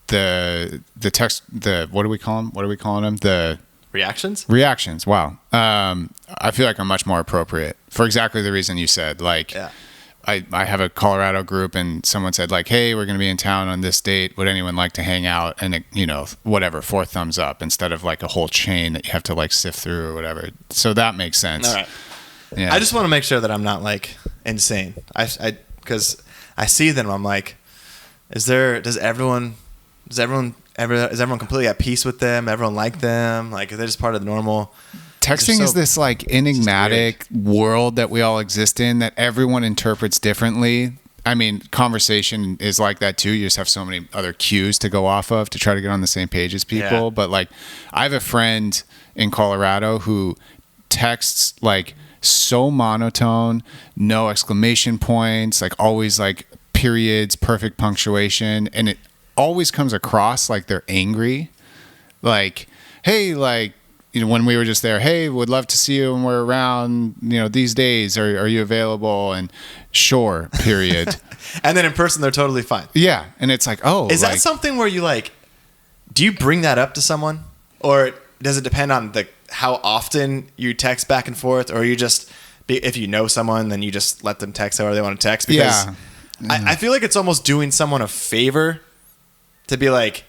the text, what do we call them? What are we calling them? The reactions? Reactions. Wow. I feel like I'm much more appropriate for exactly the reason you said. Like, I have a Colorado group, and someone said like, "Hey, we're going to be in town on this date. Would anyone like to hang out?" And it, you know, whatever, 4 thumbs up instead of like a whole chain that you have to like sift through or whatever. So that makes sense. All right. Yeah. I just want to make sure that I'm not like insane. Because I see them, I'm like, is everyone completely at peace with them? Everyone like them? Like, are they just part of the normal? Texting is this like enigmatic world that we all exist in that everyone interprets differently. I mean, conversation is like that too. You just have so many other cues to go off of to try to get on the same page as people. Yeah. But like, I have a friend in Colorado who texts like so monotone, no exclamation points, like always like periods, perfect punctuation, and it always comes across like they're angry. Like, hey, like, when we were just there, hey, would love to see you when we're around, these days. Are you available? And sure, period. And then in person, they're totally fine. Yeah. And it's like, oh. Is that something where you do you bring that up to someone? Or does it depend on how often you text back and forth? Or you just, if you know someone, then you just let them text however they want to text? Because I feel like it's almost doing someone a favor to be like,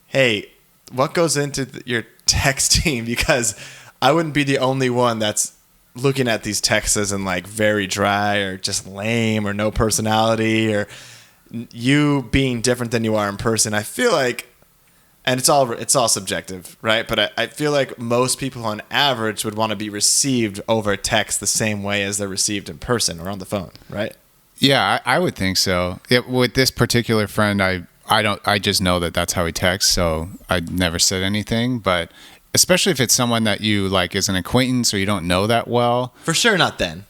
hey, what goes into your texting? Because I wouldn't be the only one that's looking at these texts as in very dry or just lame or no personality or you being different than you are in person. I feel like, and it's all subjective, right? But I feel like most people on average would want to be received over text the same way as they're received in person or on the phone, right? Yeah, I would think so. With this particular friend, I just know that that's how he texts, so I never said anything. But especially if it's someone that you is an acquaintance or you don't know that well, for sure, not then.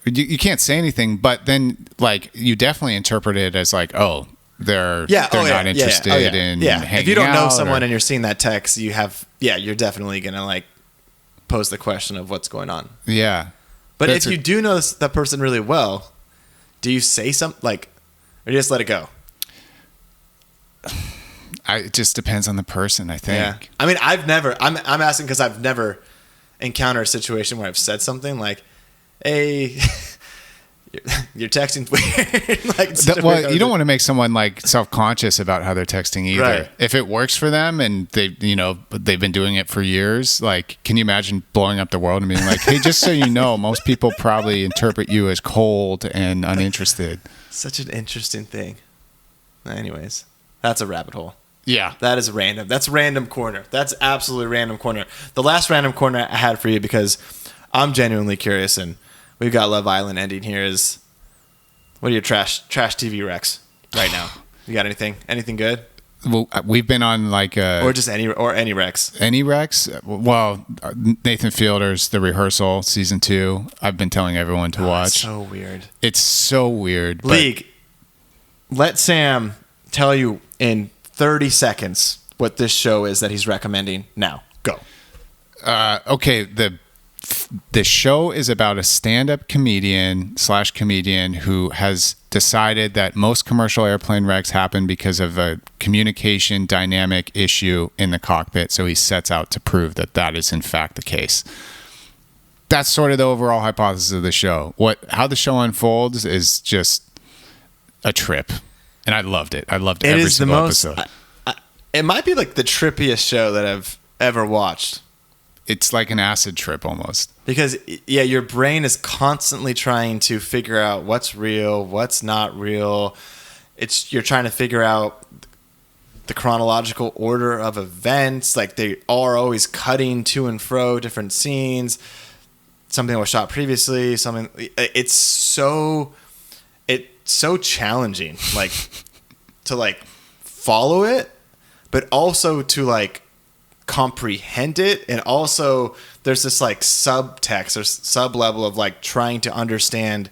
You can't say anything. But then you definitely interpret it as oh, they're not interested in hanging out. If you don't know someone and you're seeing that text, you're definitely gonna pose the question of what's going on. Yeah, but if you do know that person really well, do you say something or do you just let it go? It just depends on the person, I think. Yeah. I mean, I'm asking because I've never encountered a situation where I've said something like, hey, you're texting weird. Well, you don't want to make someone self-conscious about how they're texting either. Right. If it works for them and they've been doing it for years, can you imagine blowing up the world and being like, hey, just so you know, most people probably interpret you as cold and uninterested. Such an interesting thing. Anyways, that's a rabbit hole. Yeah. That is random. That's random corner. That's absolutely random corner. The last random corner I had for you, because I'm genuinely curious, and we've got Love Island ending here, is what are your trash TV recs right now? You got anything good? Well, we've been on or just any recs. Any recs? Well, Nathan Fielder's The Rehearsal season 2. I've been telling everyone to watch. It's so weird. It's so weird. League. Let Sam tell you in 30 seconds what this show is that he's recommending now. Go. Okay, the show is about a stand-up comedian who has decided that most commercial airplane wrecks happen because of a communication dynamic issue in the cockpit. So he sets out to prove that is in fact the case. That's sort of the overall hypothesis of the show. How the show unfolds is just a trip. And I loved it. I loved every single episode. It might be the trippiest show that I've ever watched. It's like an acid trip almost. Because, your brain is constantly trying to figure out what's real, what's not real. You're trying to figure out the chronological order of events. They are always cutting to and fro different scenes. Something was shot previously. It's so challenging, to follow it, but also to comprehend it. And also there's this subtext or sub level of trying to understand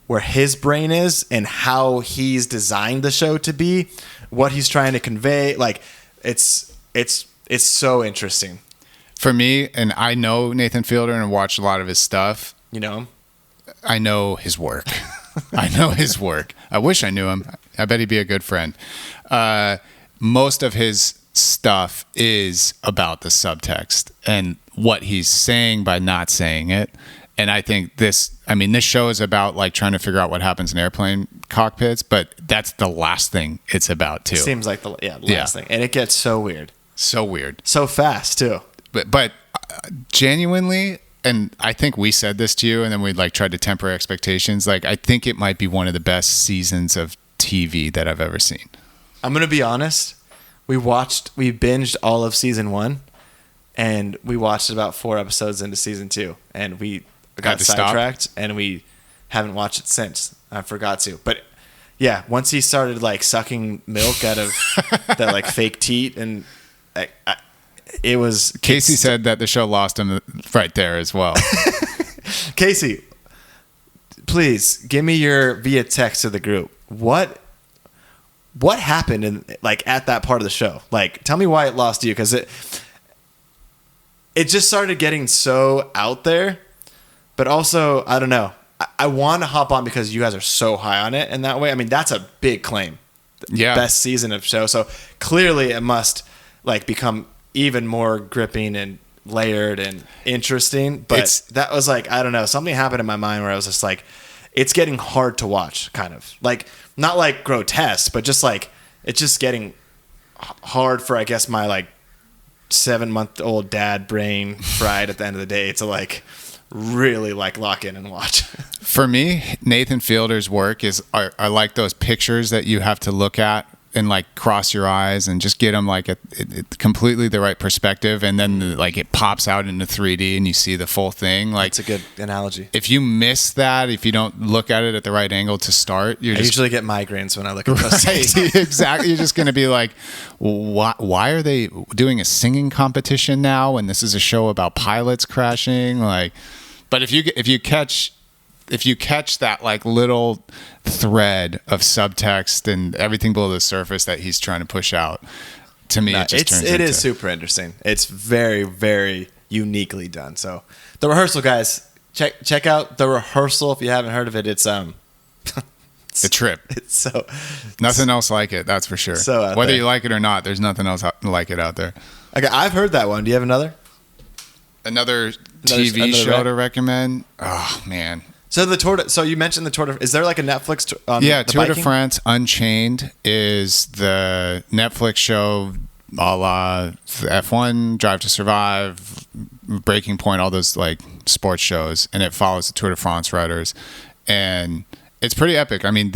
where his brain is and how he's designed the show to be, what he's trying to convey. It's so interesting for me. And I know Nathan Fielder and watched a lot of his stuff. You know him? I know his work. I know his work. I wish I knew him. I bet he'd be a good friend. Most of his stuff is about the subtext and what he's saying by not saying it. And I think this show is about trying to figure out what happens in airplane cockpits, but that's the last thing it's about too. Seems like the last thing. And it gets so weird. So weird. So fast too. But genuinely, and I think we said this to you, and then we tried to temper expectations. I think it might be one of the best seasons of TV that I've ever seen. I'm gonna be honest. We binged all of season 1, and we watched about 4 episodes into season 2, and we got sidetracked, and we haven't watched it since. I forgot to, but yeah, once he started sucking milk out of that fake teat, and it was. Casey said that the show lost him right there as well. Casey, please give me your via text to the group. What happened in at that part of the show? Tell me why it lost you, because it it just started getting so out there. But also, I don't know. I want to hop on because you guys are so high on it in that way. I mean, that's a big claim. Yeah. Best season of show. So clearly it must like become even more gripping and layered and interesting. But that was like, I don't know, something happened in my mind where I was just like, it's getting hard to watch, kind of. Like, not like grotesque, but just like, it's just getting hard for, I guess, my like 7-month-old dad brain fried at the end of the day to like really like lock in and watch. For me, Nathan Fielder's work I like those pictures that you have to look at and like cross your eyes and just get them like completely the right perspective, and then like it pops out into 3D and you see the full thing. Like, it's a good analogy. If you miss that, if you don't look at it at the right angle to start, I usually get migraines when I look at those things. Exactly. You're just going to be like, why are they doing a singing competition now? And this is a show about pilots crashing. Like, but if you catch that like little thread of subtext and everything below the surface that he's trying to push out, to me, it is super interesting. It's very, very uniquely done. So The Rehearsal, guys, check out The Rehearsal if you haven't heard of it. It's a trip. It's so nothing else like it. That's for sure. So whether you like it or not, there's nothing else like it out there. Okay, I've heard that one. Do you have another TV show to recommend? Oh man. So so you mentioned the Tour de. Is there like a Netflix? Tour de France Unchained is the Netflix show, a la F1, Drive to Survive, Breaking Point, all those like sports shows, and it follows the Tour de France riders, and it's pretty epic. I mean,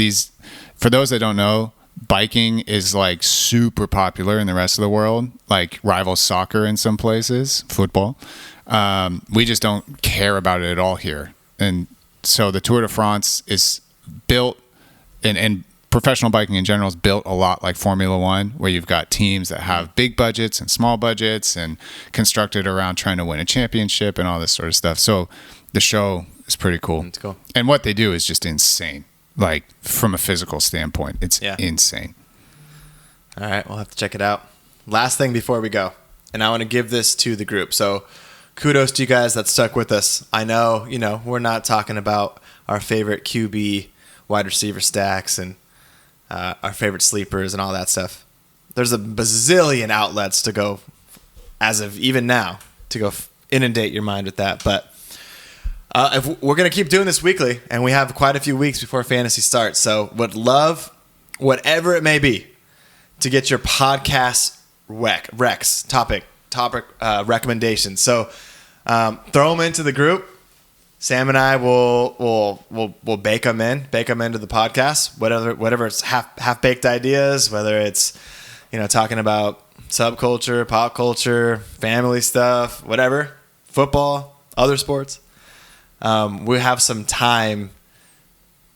for those that don't know, biking is like super popular in the rest of the world, like rivals soccer in some places, football. We just don't care about it at all here, and so the Tour de France is built, and professional biking in general is built a lot like Formula One, where you've got teams that have big budgets and small budgets and constructed around trying to win a championship and all this sort of stuff. So the show is pretty cool. It's cool. And what they do is just insane. Like from a physical standpoint, it's insane. All right, we'll have to check it out. Last thing before we go, and I want to give this to the group. So kudos to you guys that stuck with us. I know, we're not talking about our favorite QB wide receiver stacks and our favorite sleepers and all that stuff. There's a bazillion outlets to go, as of even now, to go inundate your mind with that. But if we're going to keep doing this weekly, and we have quite a few weeks before fantasy starts, so would love, whatever it may be, to get your podcast topic recommendations. So throw them into the group. Sam and I will bake them into the podcast. Whatever it's half baked ideas, whether it's talking about subculture, pop culture, family stuff, whatever, football, other sports. We have some time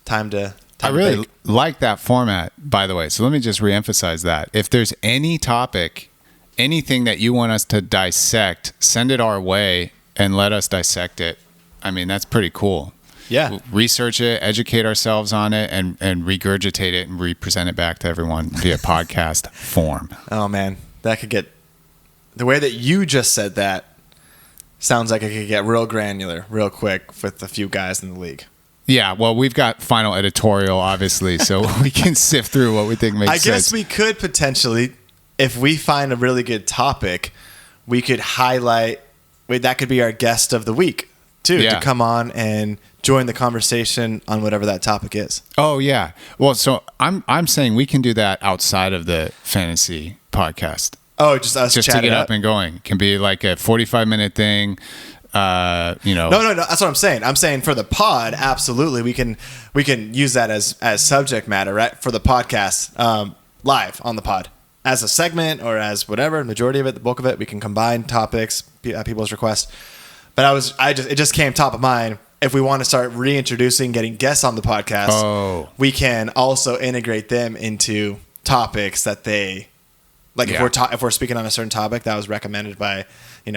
to. I really like that format, by the way. So let me just reemphasize that. If there's any topic, anything that you want us to dissect, send it our way and let us dissect it. I mean, that's pretty cool. Yeah. We'll research it, educate ourselves on it, and regurgitate it and represent it back to everyone via podcast form. Oh, man. That could get... The way that you just said that sounds like it could get real granular real quick with a few guys in the league. Yeah, well, we've got final editorial, obviously, so we can sift through what we think makes sense. I guess we could potentially, if we find a really good topic, we could highlight... that could be our guest of the week, too, to come on and join the conversation on whatever that topic is. Oh, yeah. Well, so I'm saying we can do that outside of the fantasy podcast. Oh, just us just to get up and going. It can be like a 45-minute thing. No, that's what I'm saying. I'm saying for the pod, absolutely, we can use that as subject matter, right, for the podcast, live on the pod as a segment or as whatever. Majority of it, the bulk of it, we can combine topics at people's request. But it just came top of mind. If we want to start reintroducing, getting guests on the podcast, we can also integrate them into topics that they like. If we're speaking on a certain topic that was recommended by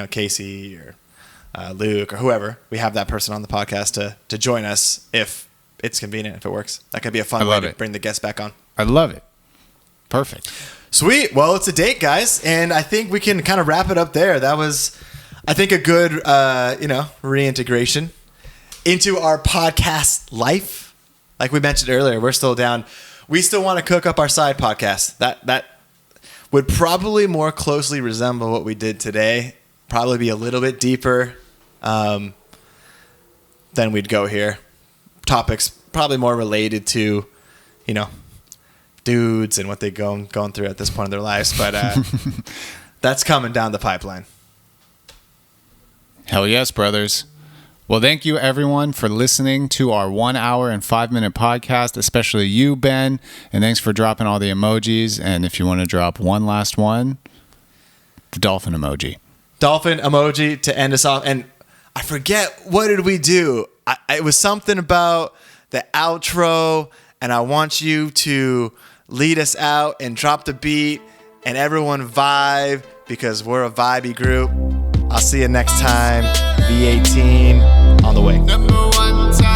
Casey or Luke or whoever, we have that person on the podcast to join us if it's convenient, if it works. That could be a fun way to bring the guests back on. I love it. Perfect. Sweet. Well, it's a date, guys, and I think we can kind of wrap it up there. That was, I think a good, reintegration into our podcast life. Like we mentioned earlier, we're still down. We still want to cook up our side podcast. That would probably more closely resemble what we did today. Probably be a little bit deeper than we'd go here. Topics probably more related to, dudes and what they're going through at this point in their lives. But that's coming down the pipeline. Hell yes, brothers. Well, thank you everyone for listening to our 1 hour and 5 minute podcast, especially you, Ben. And thanks for dropping all the emojis. And if you want to drop one last one, the dolphin emoji. Dolphin emoji to end us off. And I forget, what did we do? It was something about the outro, and I want you to lead us out and drop the beat and everyone vibe because we're a vibey group. I'll see you next time. V18 on the way. Number one time.